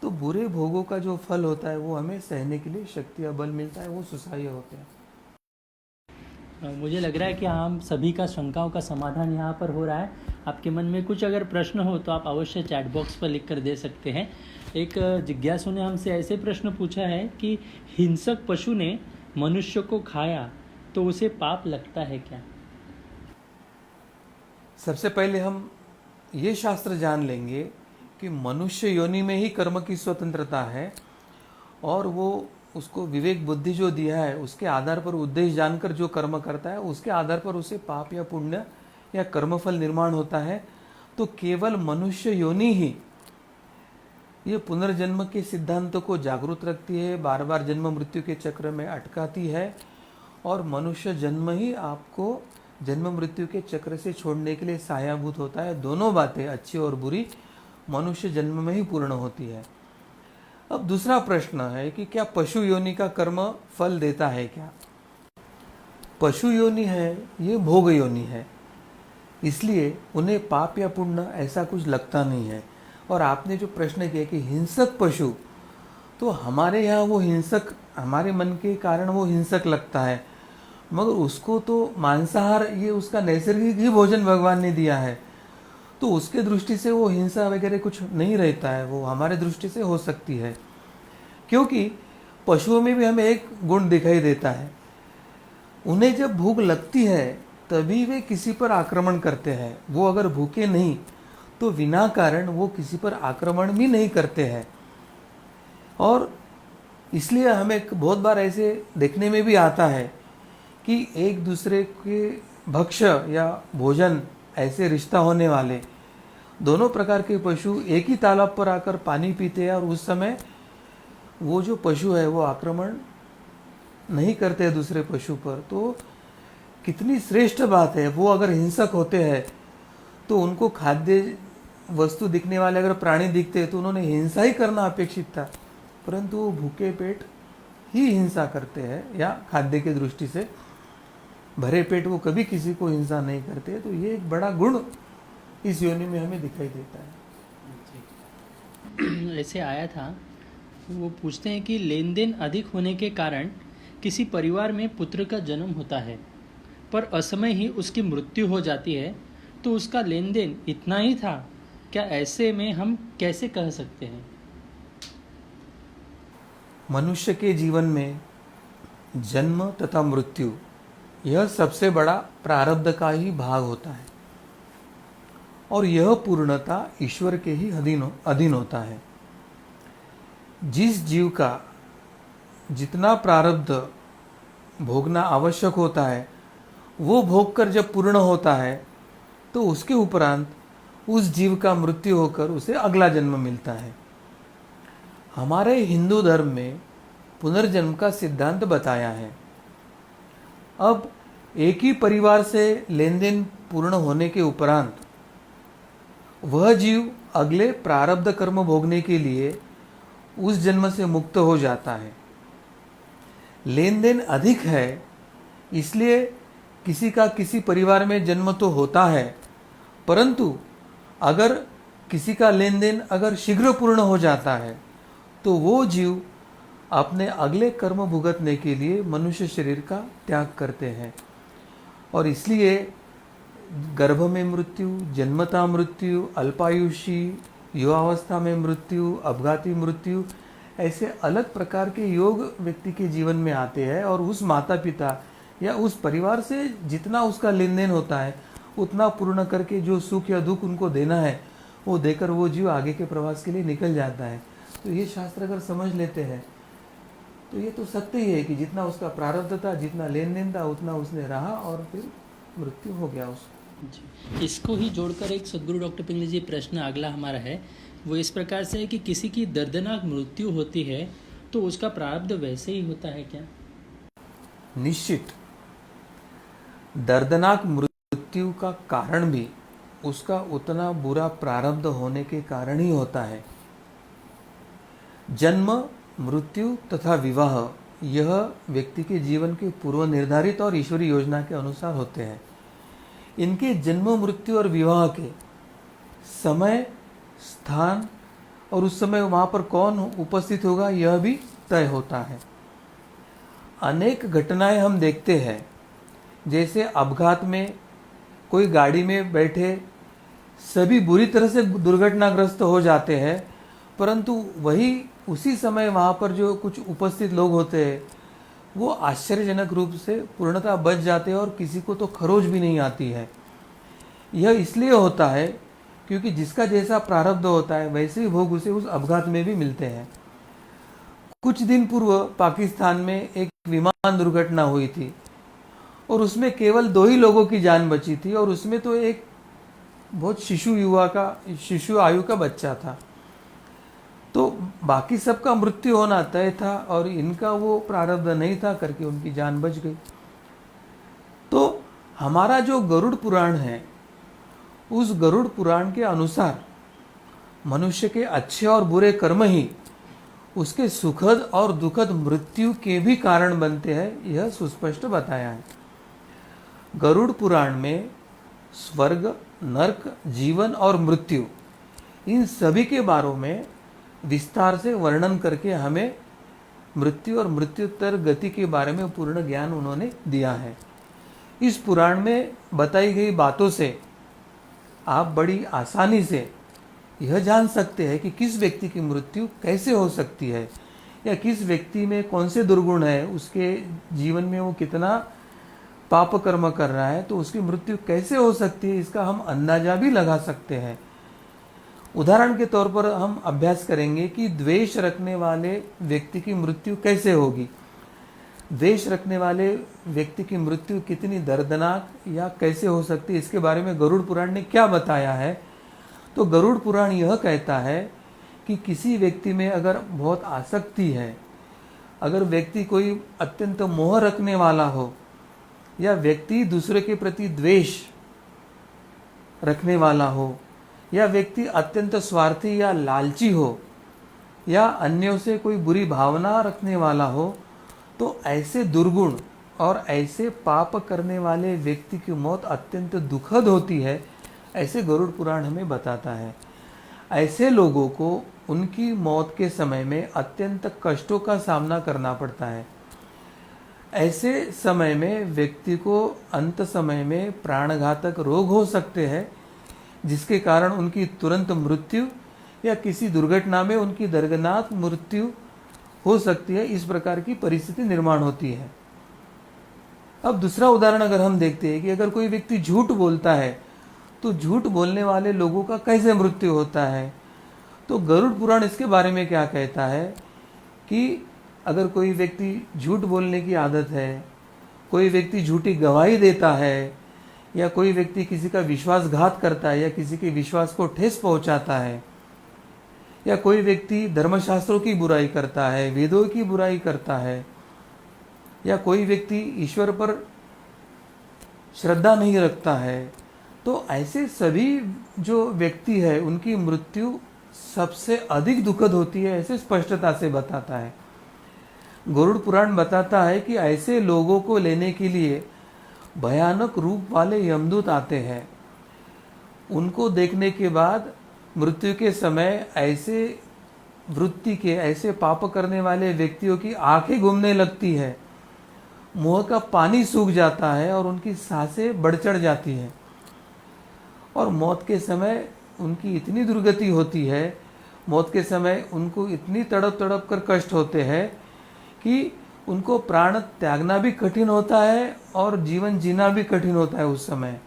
[SPEAKER 2] तो बुरे भोगों का जो फल होता है वो हमें सहने के लिए शक्ति या बल मिलता है, वो सुसह्य होते हैं।
[SPEAKER 1] मुझे लग रहा है कि हम सभी का शंकाओं का समाधान यहाँ पर हो रहा है। आपके मन में कुछ अगर प्रश्न हो तो आप अवश्य चैट बॉक्स पर लिख कर दे सकते हैं। एक जिज्ञासु ने हमसे ऐसे प्रश्न पूछा है कि हिंसक पशु ने मनुष्य को खाया तो उसे पाप लगता है क्या?
[SPEAKER 2] सबसे पहले हम ये शास्त्र जान लेंगे कि मनुष्य योनि में ही कर्म की स्वतंत्रता है, और वो उसको विवेक बुद्धि जो दिया है उसके आधार पर उद्देश्य जानकर जो कर्म करता है उसके आधार पर उसे पाप या पुण्य या कर्मफल निर्माण होता है। तो केवल मनुष्य योनि ही ये पुनर्जन्म के सिद्धांतों को जागरूक रखती है, बार बार जन्म मृत्यु के चक्र में अटकाती है, और मनुष्य जन्म ही आपको जन्म मृत्यु के चक्र से छोड़ने के लिए सहायभूत होता है। दोनों बातें, अच्छी और बुरी, मनुष्य जन्म में ही पूर्ण होती है। अब दूसरा प्रश्न है कि क्या पशु योनि का कर्म फल देता है क्या? पशु योनि है ये भोग योनि है, इसलिए उन्हें पाप या पुण्य ऐसा कुछ लगता नहीं है। और आपने जो प्रश्न किया कि हिंसक पशु, तो हमारे यहाँ वो हिंसक, हमारे मन के कारण वो हिंसक लगता है, मगर उसको तो मांसाहार ये उसका नैसर्गिक ही भोजन भगवान ने दिया है, तो उसके दृष्टि से वो हिंसा वगैरह कुछ नहीं रहता है। वो हमारे दृष्टि से हो सकती है, क्योंकि पशुओं में भी हमें एक गुण दिखाई देता है, उन्हें जब भूख लगती है तभी वे किसी पर आक्रमण करते हैं। वो अगर भूखे नहीं तो बिना कारण वो किसी पर आक्रमण भी नहीं करते हैं। और इसलिए हमें बहुत बार ऐसे देखने में भी आता है कि एक दूसरे के भक्ष्य या भोजन ऐसे रिश्ता होने वाले दोनों प्रकार के पशु एक ही तालाब पर आकर पानी पीते हैं, और उस समय वो जो पशु है वो आक्रमण नहीं करते दूसरे पशु पर। तो कितनी श्रेष्ठ बात है। वो अगर हिंसक होते हैं तो उनको खाद्य वस्तु दिखने वाले अगर प्राणी दिखते हैं तो उन्होंने हिंसा ही करना अपेक्षित था, परंतु वो भूखे पेट ही हिंसा करते हैं, या खाद्य की दृष्टि से भरे पेट वो कभी किसी को हिंसा नहीं करते। तो ये एक बड़ा गुण इस योनि में हमें दिखाई देता है।
[SPEAKER 1] ऐसे आया था, वो पूछते हैं कि लेन देन अधिक होने के कारण किसी परिवार में पुत्र का जन्म होता है पर असमय ही उसकी मृत्यु हो जाती है, तो उसका लेन देन इतना ही था क्या? ऐसे में हम कैसे कह सकते हैं?
[SPEAKER 2] मनुष्य के जीवन में जन्म तथा मृत्यु यह सबसे बड़ा प्रारब्ध का ही भाग होता है। और यह पूर्णता ईश्वर के ही अधीन होता है। जिस जीव का जितना प्रारब्ध भोगना आवश्यक होता है वो भोग कर जब पूर्ण होता है तो उसके उपरांत उस जीव का मृत्यु होकर उसे अगला जन्म मिलता है। हमारे हिंदू धर्म में पुनर्जन्म का सिद्धांत बताया है। अब एक ही परिवार से लेन देन पूर्ण होने के उपरांत वह जीव अगले प्रारब्ध कर्म भोगने के लिए उस जन्म से मुक्त हो जाता है। लेन देन अधिक है इसलिए किसी का किसी परिवार में जन्म तो होता है, परंतु अगर किसी का लेन देन अगर शीघ्र पूर्ण हो जाता है तो वो जीव अपने अगले कर्म भुगतने के लिए मनुष्य शरीर का त्याग करते हैं। और इसलिए गर्भ में मृत्यु, जन्मता मृत्यु, अल्पायुषी, युवावस्था में मृत्यु, अपघाती मृत्यु, ऐसे अलग प्रकार के योग व्यक्ति के जीवन में आते हैं। और उस माता पिता या उस परिवार से जितना उसका लेन देन होता है उतना पूर्ण करके जो सुख या दुख उनको देना है वो देकर वो जीव आगे के प्रवास के लिए निकल जाता है। तो ये शास्त्र अगर समझ लेते हैं तो ये तो सत्य ही है कि जितना उसका प्रारब्ध था, जितना लेन देन था, उतना उसने रहा और फिर मृत्यु हो गया उसको।
[SPEAKER 1] जी, इसको ही जोड़कर एक सदगुरु डॉक्टर पिंगली जी प्रश्न अगला हमारा है, वो इस प्रकार से है कि किसी की दर्दनाक मृत्यु होती है तो उसका प्रारब्ध वैसे ही होता है क्या?
[SPEAKER 2] निश्चित दर्दनाक मृत्यु का कारण भी उसका उतना बुरा प्रारब्ध होने के कारण ही होता है। जन्म, मृत्यु तथा विवाह यह व्यक्ति के जीवन के पूर्व निर्धारित और ईश्वरी योजना के अनुसार होते हैं। इनके जन्म, मृत्यु और विवाह के समय, स्थान और उस समय वहाँ पर कौन उपस्थित होगा यह भी तय होता है। अनेक घटनाएं हम देखते हैं, जैसे अपघात में कोई गाड़ी में बैठे सभी बुरी तरह से दुर्घटनाग्रस्त हो जाते हैं, परंतु वही उसी समय वहाँ पर जो कुछ उपस्थित लोग होते हैं वो आश्चर्यजनक रूप से पूर्णतः बच जाते हैं और किसी को तो खरोच भी नहीं आती है। यह इसलिए होता है क्योंकि जिसका जैसा प्रारब्ध होता है वैसे ही भोग उसे उस अपघात में भी मिलते हैं। कुछ दिन पूर्व पाकिस्तान में एक विमान दुर्घटना हुई थी और उसमें केवल 2 ही लोगों की जान बची थी और उसमें तो एक बहुत शिशु आयु का बच्चा था। तो बाकी सबका मृत्यु होना तय था और इनका वो प्रारब्ध नहीं था करके उनकी जान बच गई। तो हमारा जो गरुड़ पुराण है उस गरुड़ पुराण के अनुसार मनुष्य के अच्छे और बुरे कर्म ही उसके सुखद और दुखद मृत्यु के भी कारण बनते हैं, यह सुस्पष्ट बताया है। गरुड़ पुराण में स्वर्ग, नरक, जीवन और मृत्यु इन सभी के बारे में विस्तार से वर्णन करके हमें मृत्यु और मृत्युत्तर गति के बारे में पूर्ण ज्ञान उन्होंने दिया है। इस पुराण में बताई गई बातों से आप बड़ी आसानी से यह जान सकते हैं कि किस व्यक्ति की मृत्यु कैसे हो सकती है या किस व्यक्ति में कौन से दुर्गुण है, उसके जीवन में वो कितना पाप कर्म कर रहा है, तो उसकी मृत्यु कैसे हो सकती है इसका हम अंदाजा भी लगा सकते हैं। उदाहरण के तौर पर हम अभ्यास करेंगे कि द्वेष रखने वाले व्यक्ति की मृत्यु कैसे होगी। द्वेष रखने वाले व्यक्ति की मृत्यु कितनी दर्दनाक या कैसे हो सकती है, इसके बारे में गरुड़ पुराण ने क्या बताया है। तो गरुड़ पुराण यह कहता है कि किसी व्यक्ति में अगर बहुत आसक्ति है, अगर व्यक्ति कोई अत्यंत मोह रखने वाला हो या व्यक्ति दूसरे के प्रति द्वेष रखने वाला हो या व्यक्ति अत्यंत स्वार्थी या लालची हो या अन्यों से कोई बुरी भावना रखने वाला हो, तो ऐसे दुर्गुण और ऐसे पाप करने वाले व्यक्ति की मौत अत्यंत दुखद होती है, ऐसे गरुड़ पुराण हमें बताता है। ऐसे लोगों को उनकी मौत के समय में अत्यंत कष्टों का सामना करना पड़ता है। ऐसे समय में व्यक्ति को अंत समय में प्राणघातक रोग हो सकते हैं, जिसके कारण उनकी तुरंत मृत्यु या किसी दुर्घटना में उनकी दर्दनाक मृत्यु हो सकती है। इस प्रकार की परिस्थिति निर्माण होती है। अब दूसरा उदाहरण अगर हम देखते हैं कि अगर कोई व्यक्ति झूठ बोलता है तो झूठ बोलने वाले लोगों का कैसे मृत्यु होता है? तो गरुड़ पुराण इसके बारे में क्या कहता है कि अगर कोई व्यक्ति झूठ बोलने की आदत है, कोई व्यक्ति झूठी गवाही देता है, या कोई व्यक्ति किसी का विश्वासघात करता है या किसी के विश्वास को ठेस पहुंचाता है, या कोई व्यक्ति धर्मशास्त्रों की बुराई करता है, वेदों की बुराई करता है, या कोई व्यक्ति ईश्वर पर श्रद्धा नहीं रखता है, तो ऐसे सभी जो व्यक्ति है उनकी मृत्यु सबसे अधिक दुखद होती है, ऐसे स्पष्टता से बताता है। गरुड़ पुराण बताता है कि ऐसे लोगों को लेने के लिए भयानक रूप वाले यमदूत आते हैं। उनको देखने के बाद मृत्यु के समय ऐसे वृत्ति के, ऐसे पाप करने वाले व्यक्तियों की आंखें घूमने लगती है, मुंह का पानी सूख जाता है और उनकी सांसें बढ़ चढ़ जाती हैं, और मौत के समय उनकी इतनी दुर्गति होती है, मौत के समय उनको इतनी तड़प तड़प कर कष्ट होते हैं कि उनको प्राण त्यागना भी कठिन होता है और जीवन जीना भी कठिन होता है उस समय।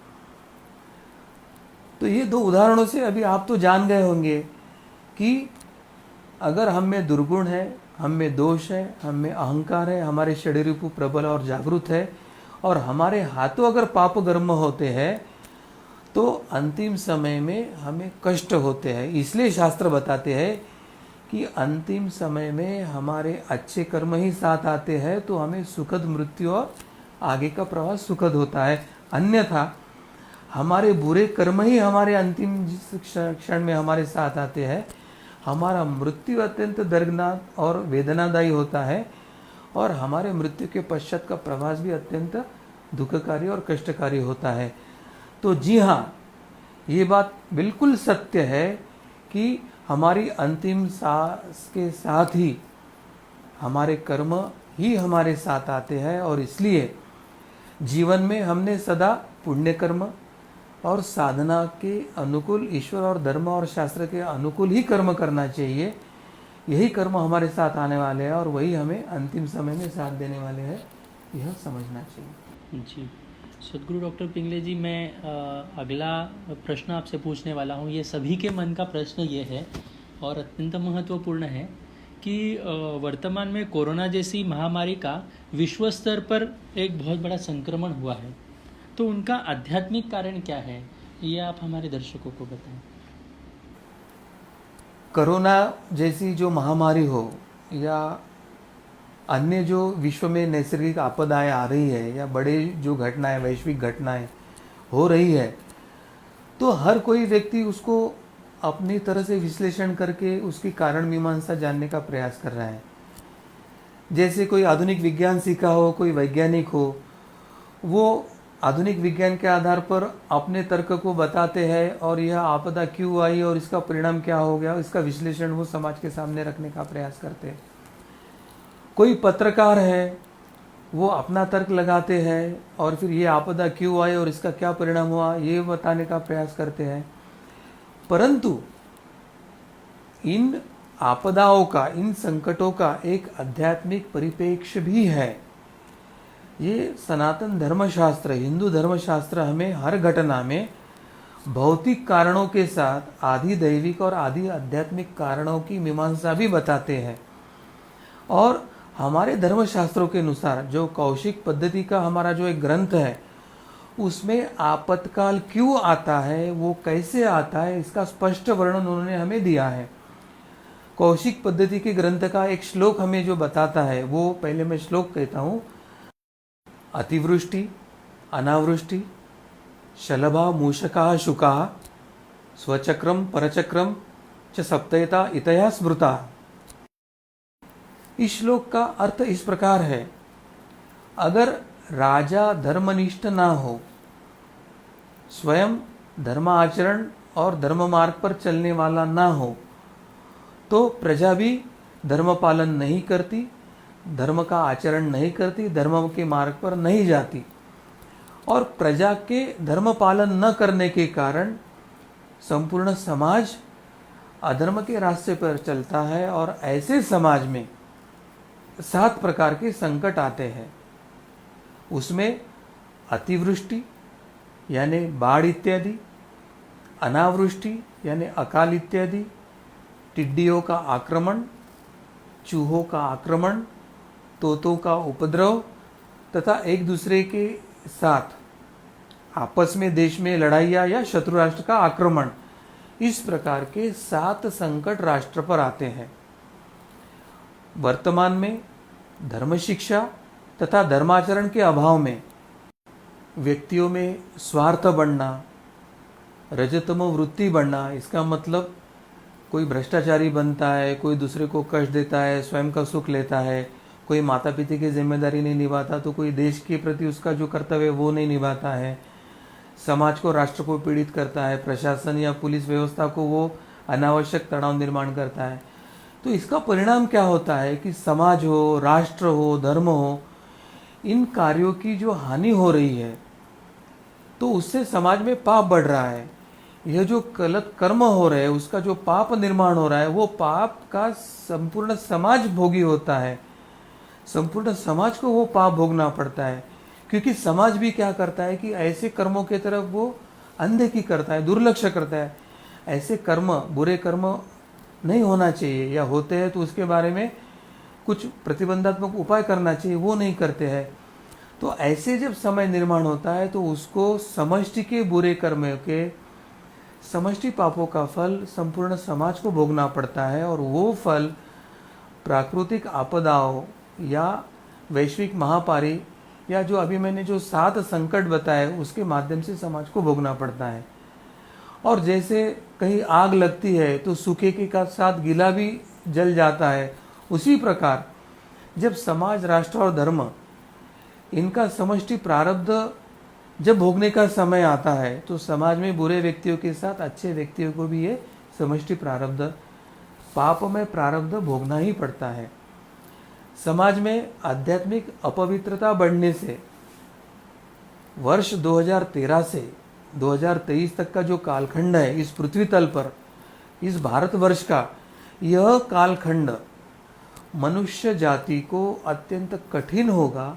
[SPEAKER 2] तो ये दो उदाहरणों से अभी आप तो जान गए होंगे कि अगर हम में दुर्गुण है, हम में दोष है, हम में अहंकार है, हमारे शरीर रूप प्रबल और जागृत है, और हमारे हाथों अगर पाप कर्म होते हैं तो अंतिम समय में हमें कष्ट होते हैं। इसलिए शास्त्र बताते हैं कि अंतिम समय में हमारे अच्छे कर्म ही साथ आते हैं तो हमें सुखद मृत्यु और आगे का प्रवास सुखद होता है। अन्यथा हमारे बुरे कर्म ही हमारे अंतिम क्षण में हमारे साथ आते हैं, हमारा मृत्यु अत्यंत दर्दनाक और वेदनादायी होता है, और हमारे मृत्यु के पश्चात का प्रवास भी अत्यंत दुखकारी और कष्टकारी होता है। तो जी हाँ, ये बात बिल्कुल सत्य है कि हमारी अंतिम सांस के साथ ही हमारे कर्म ही हमारे साथ आते हैं, और इसलिए जीवन में हमने सदा पुण्य कर्म और साधना के अनुकूल, ईश्वर और धर्म और शास्त्र के अनुकूल ही कर्म करना चाहिए। यही कर्म हमारे साथ आने वाले हैं और वही हमें अंतिम समय में साथ देने वाले हैं, यह समझना चाहिए।
[SPEAKER 1] जी, सदगुरु डॉक्टर पिंगले जी, मैं अगला प्रश्न आपसे पूछने वाला हूँ। ये सभी के मन का प्रश्न ये है और अत्यंत महत्वपूर्ण है कि वर्तमान में कोरोना जैसी महामारी का विश्व स्तर पर एक बहुत बड़ा संक्रमण हुआ है, तो उनका आध्यात्मिक कारण क्या है, ये आप हमारे दर्शकों को बताएं।
[SPEAKER 2] कोरोना जैसी जो महामारी हो या अन्य जो विश्व में नैसर्गिक आपदाएं आ रही है या बड़े जो घटनाएं, वैश्विक घटनाएं हो रही है, तो हर कोई व्यक्ति उसको अपनी तरह से विश्लेषण करके उसकी कारण मीमांसा जानने का प्रयास कर रहा है। जैसे कोई आधुनिक विज्ञान सीखा हो, कोई वैज्ञानिक हो, वो आधुनिक विज्ञान के आधार पर अपने तर्क को बताते हैं और यह आपदा क्यों आई और इसका परिणाम क्या हो गया, इसका विश्लेषण वो समाज के सामने रखने का प्रयास करते हैं। कोई पत्रकार है, वो अपना तर्क लगाते हैं और फिर ये आपदा क्यों आई और इसका क्या परिणाम हुआ, ये बताने का प्रयास करते हैं। परंतु इन आपदाओं का, इन संकटों का एक आध्यात्मिक परिप्रेक्ष्य भी है। ये सनातन धर्मशास्त्र, हिंदू धर्मशास्त्र हमें हर घटना में भौतिक कारणों के साथ आदि दैविक और आदि आध्यात्मिक कारणों की मीमांसा भी बताते हैं। और हमारे धर्मशास्त्रों के अनुसार जो कौशिक पद्धति का हमारा जो एक ग्रंथ है, उसमें आपत्काल क्यों आता है, वो कैसे आता है, इसका स्पष्ट वर्णन उन्होंने हमें दिया है। कौशिक पद्धति के ग्रंथ का एक श्लोक हमें जो बताता है, वो पहले मैं श्लोक कहता हूँ। अतिवृष्टि अनावृष्टि शलभा मूषका शुका स्वचक्रम परचक्रम च सप्तयता इतया स्मृता। इस श्लोक का अर्थ इस प्रकार है, अगर राजा धर्मनिष्ठ ना हो, स्वयं धर्माचरण और धर्म मार्ग पर चलने वाला ना हो, तो प्रजा भी धर्म पालन नहीं करती, धर्म का आचरण नहीं करती, धर्म के मार्ग पर नहीं जाती। और प्रजा के धर्म पालन न करने के कारण संपूर्ण समाज अधर्म के रास्ते पर चलता है और ऐसे समाज में 7 प्रकार के संकट आते हैं। उसमें अतिवृष्टि यानी बाढ़ इत्यादि, अनावृष्टि यानी अकाल इत्यादि, टिड्डियों का आक्रमण, चूहों का आक्रमण, तोतों का उपद्रव तथा एक दूसरे के साथ आपस में देश में लड़ाइयाँ या शत्रु राष्ट्र का आक्रमण, इस प्रकार के 7 संकट राष्ट्र पर आते हैं। वर्तमान में धर्म शिक्षा तथा धर्माचरण के अभाव में व्यक्तियों में स्वार्थ बढ़ना, रजतम वृत्ति बढ़ना, इसका मतलब कोई भ्रष्टाचारी बनता है, कोई दूसरे को कष्ट देता है, स्वयं का सुख लेता है, कोई माता पिता की जिम्मेदारी नहीं निभाता तो कोई देश के प्रति उसका जो कर्तव्य है वो नहीं निभाता है, समाज को राष्ट्र को पीड़ित करता है, प्रशासन या पुलिस व्यवस्था को वो अनावश्यक तनाव निर्माण करता है। तो इसका परिणाम क्या होता है कि समाज हो, राष्ट्र हो, धर्म हो, इन कार्यों की जो हानि हो रही है तो उससे समाज में पाप बढ़ रहा है। यह जो गलत कर्म हो रहे हैं उसका जो पाप निर्माण हो रहा है वो पाप का संपूर्ण समाज भोगी होता है, संपूर्ण समाज को वो पाप भोगना पड़ता है। क्योंकि समाज भी क्या करता है कि ऐसे कर्मों की तरफ वो अनदेखी करता है, दुर्लक्ष करता है। ऐसे कर्म, बुरे कर्म नहीं होना चाहिए या होते हैं तो उसके बारे में कुछ प्रतिबंधात्मक उपाय करना चाहिए, वो नहीं करते हैं। तो ऐसे जब समय निर्माण होता है तो उसको समष्टि के बुरे कर्म के, समष्टि पापों का फल संपूर्ण समाज को भोगना पड़ता है। और वो फल प्राकृतिक आपदाओं या वैश्विक महामारी या जो अभी मैंने जो 7 संकट बताए उसके माध्यम से समाज को भोगना पड़ता है। और जैसे कहीं आग लगती है तो सूखे के साथ गीला भी जल जाता है, उसी प्रकार जब समाज, राष्ट्र और धर्म इनका समष्टि प्रारब्ध जब भोगने का समय आता है तो समाज में बुरे व्यक्तियों के साथ अच्छे व्यक्तियों को भी ये समष्टि प्रारब्ध, पाप में प्रारब्ध भोगना ही पड़ता है। समाज में आध्यात्मिक अपवित्रता बढ़ने से वर्ष 2013 से 2023 तक का जो कालखंड है इस पृथ्वी तल पर, इस भारतवर्ष का, यह कालखंड मनुष्य जाति को अत्यंत कठिन होगा।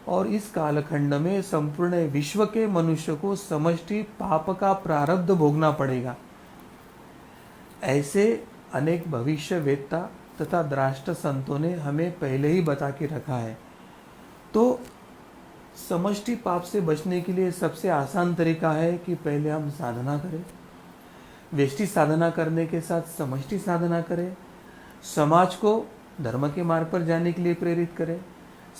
[SPEAKER 2] और इस कालखंड में संपूर्ण विश्व के मनुष्य को समष्टि पाप का प्रारब्ध भोगना पड़ेगा। ऐसे अनेक भविष्यवेत्ता तथा द्राष्ट संतों ने हमें पहले ही बता के रखा है। तो समष्टि पाप से बचने के लिए सबसे आसान तरीका है कि पहले हम साधना करें, व्यष्टि साधना करने के साथ समष्टि साधना करें, समाज को धर्म के मार्ग पर जाने के लिए प्रेरित करें,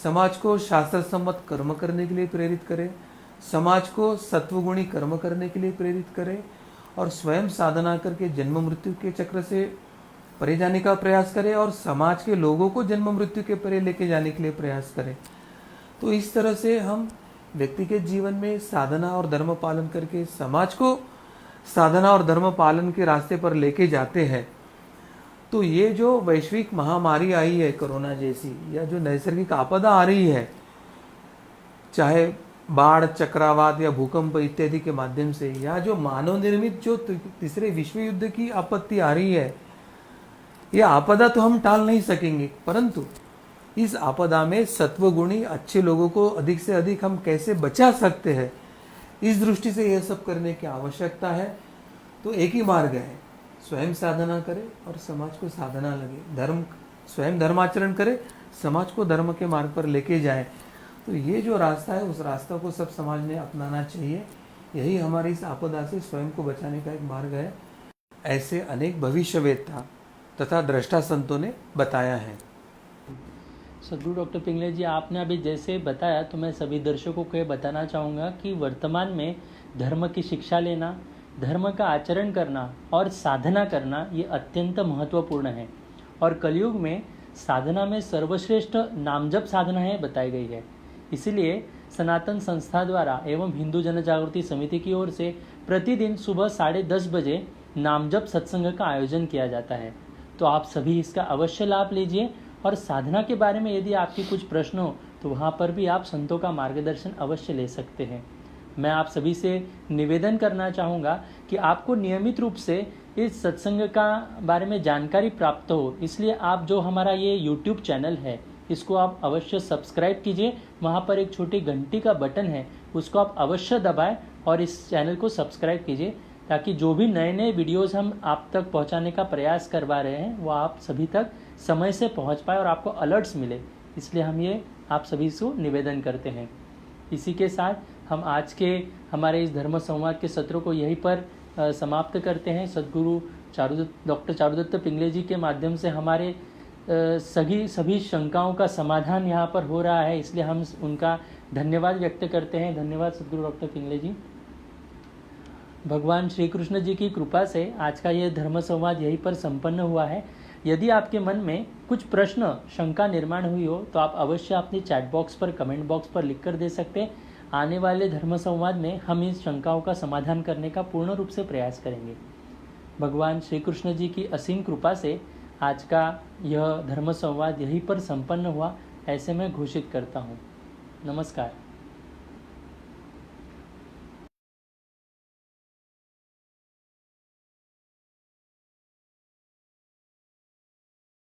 [SPEAKER 2] समाज को शास्त्र सम्मत कर्म करने के लिए प्रेरित करें, समाज को सत्वगुणी कर्म करने के लिए प्रेरित करें और स्वयं साधना करके जन्म मृत्यु के चक्र से परे जाने का प्रयास करें और समाज के लोगों को जन्म मृत्यु के परे लेके जाने के लिए प्रयास करें। तो इस तरह से हम व्यक्तिगत जीवन में साधना और धर्म पालन करके समाज को साधना और धर्म पालन के रास्ते पर लेके जाते हैं। तो ये जो वैश्विक महामारी आई है कोरोना जैसी, या जो नैसर्गिक आपदा आ रही है, चाहे बाढ़, चक्रवात या भूकंप इत्यादि के माध्यम से, या जो मानव निर्मित जो तीसरे विश्व युद्ध की आपत्ति आ रही है, यह आपदा तो हम टाल नहीं सकेंगे, परंतु इस आपदा में सत्वगुणी अच्छे लोगों को अधिक से अधिक हम कैसे बचा सकते हैं, इस दृष्टि से यह सब करने की आवश्यकता है। तो एक ही मार्ग है, स्वयं साधना करे और समाज को साधना लगे, धर्म स्वयं धर्माचरण करे, समाज को धर्म के मार्ग पर लेके जाए। तो ये जो रास्ता है उस रास्ता को सब समाज ने अपनाना चाहिए। यही हमारी इस आपदा से स्वयं को बचाने का एक मार्ग है, ऐसे अनेक भविष्यवेत्ता तथा दृष्टा संतों ने बताया है।
[SPEAKER 1] सदगुरु डॉक्टर पिंगले जी, आपने अभी जैसे बताया तो मैं सभी दर्शकों को ये बताना चाहूँगा कि वर्तमान में धर्म की शिक्षा लेना, धर्म का आचरण करना और साधना करना ये अत्यंत महत्वपूर्ण है। और कलयुग में साधना में सर्वश्रेष्ठ नामजप साधना है बताई गई है। इसीलिए सनातन संस्था द्वारा एवं हिंदू जन जागृति समिति की ओर से प्रतिदिन सुबह 10:30 बजे नामजप सत्संग का आयोजन किया जाता है। तो आप सभी इसका अवश्य लाभ लीजिए। और साधना के बारे में यदि आपकी कुछ प्रश्न हो तो वहाँ पर भी आप संतों का मार्गदर्शन अवश्य ले सकते हैं। मैं आप सभी से निवेदन करना चाहूँगा कि आपको नियमित रूप से इस सत्संग का बारे में जानकारी प्राप्त हो, इसलिए आप जो हमारा ये YouTube चैनल है इसको आप अवश्य सब्सक्राइब कीजिए। वहाँ पर एक छोटी घंटी का बटन है, उसको आप अवश्य दबाएं और इस चैनल को सब्सक्राइब कीजिए, ताकि जो भी नए नए वीडियोस हम आप तक पहुंचाने का प्रयास करवा रहे हैं वो आप सभी तक समय से पहुंच पाए और आपको अलर्ट्स मिले, इसलिए हम ये आप सभी से निवेदन करते हैं। इसी के साथ हम आज के हमारे इस धर्म संवाद के सत्रों को यहीं पर समाप्त करते हैं। सद्गुरु डॉक्टर चारुदत्त पिंगले जी के माध्यम से हमारे सभी शंकाओं का समाधान यहाँ पर हो रहा है, इसलिए हम उनका धन्यवाद व्यक्त करते हैं। धन्यवाद सद्गुरु डॉक्टर पिंगले जी। भगवान श्री कृष्ण जी की कृपा से आज का ये धर्म संवाद यहीं पर संपन्न हुआ है। यदि आपके मन में कुछ प्रश्न शंका निर्माण हुई हो तो आप अवश्य अपनी चैट बॉक्स पर कमेंट बॉक्स पर लिख कर दे सकते हैं। आने वाले धर्म संवाद में हम इस शंकाओं का समाधान करने का पूर्ण रूप से प्रयास करेंगे। भगवान श्री कृष्ण जी की असीम कृपा से आज का यह धर्म संवाद यहीं पर संपन्न हुआ, ऐसे मैं घोषित करता हूँ। नमस्कार।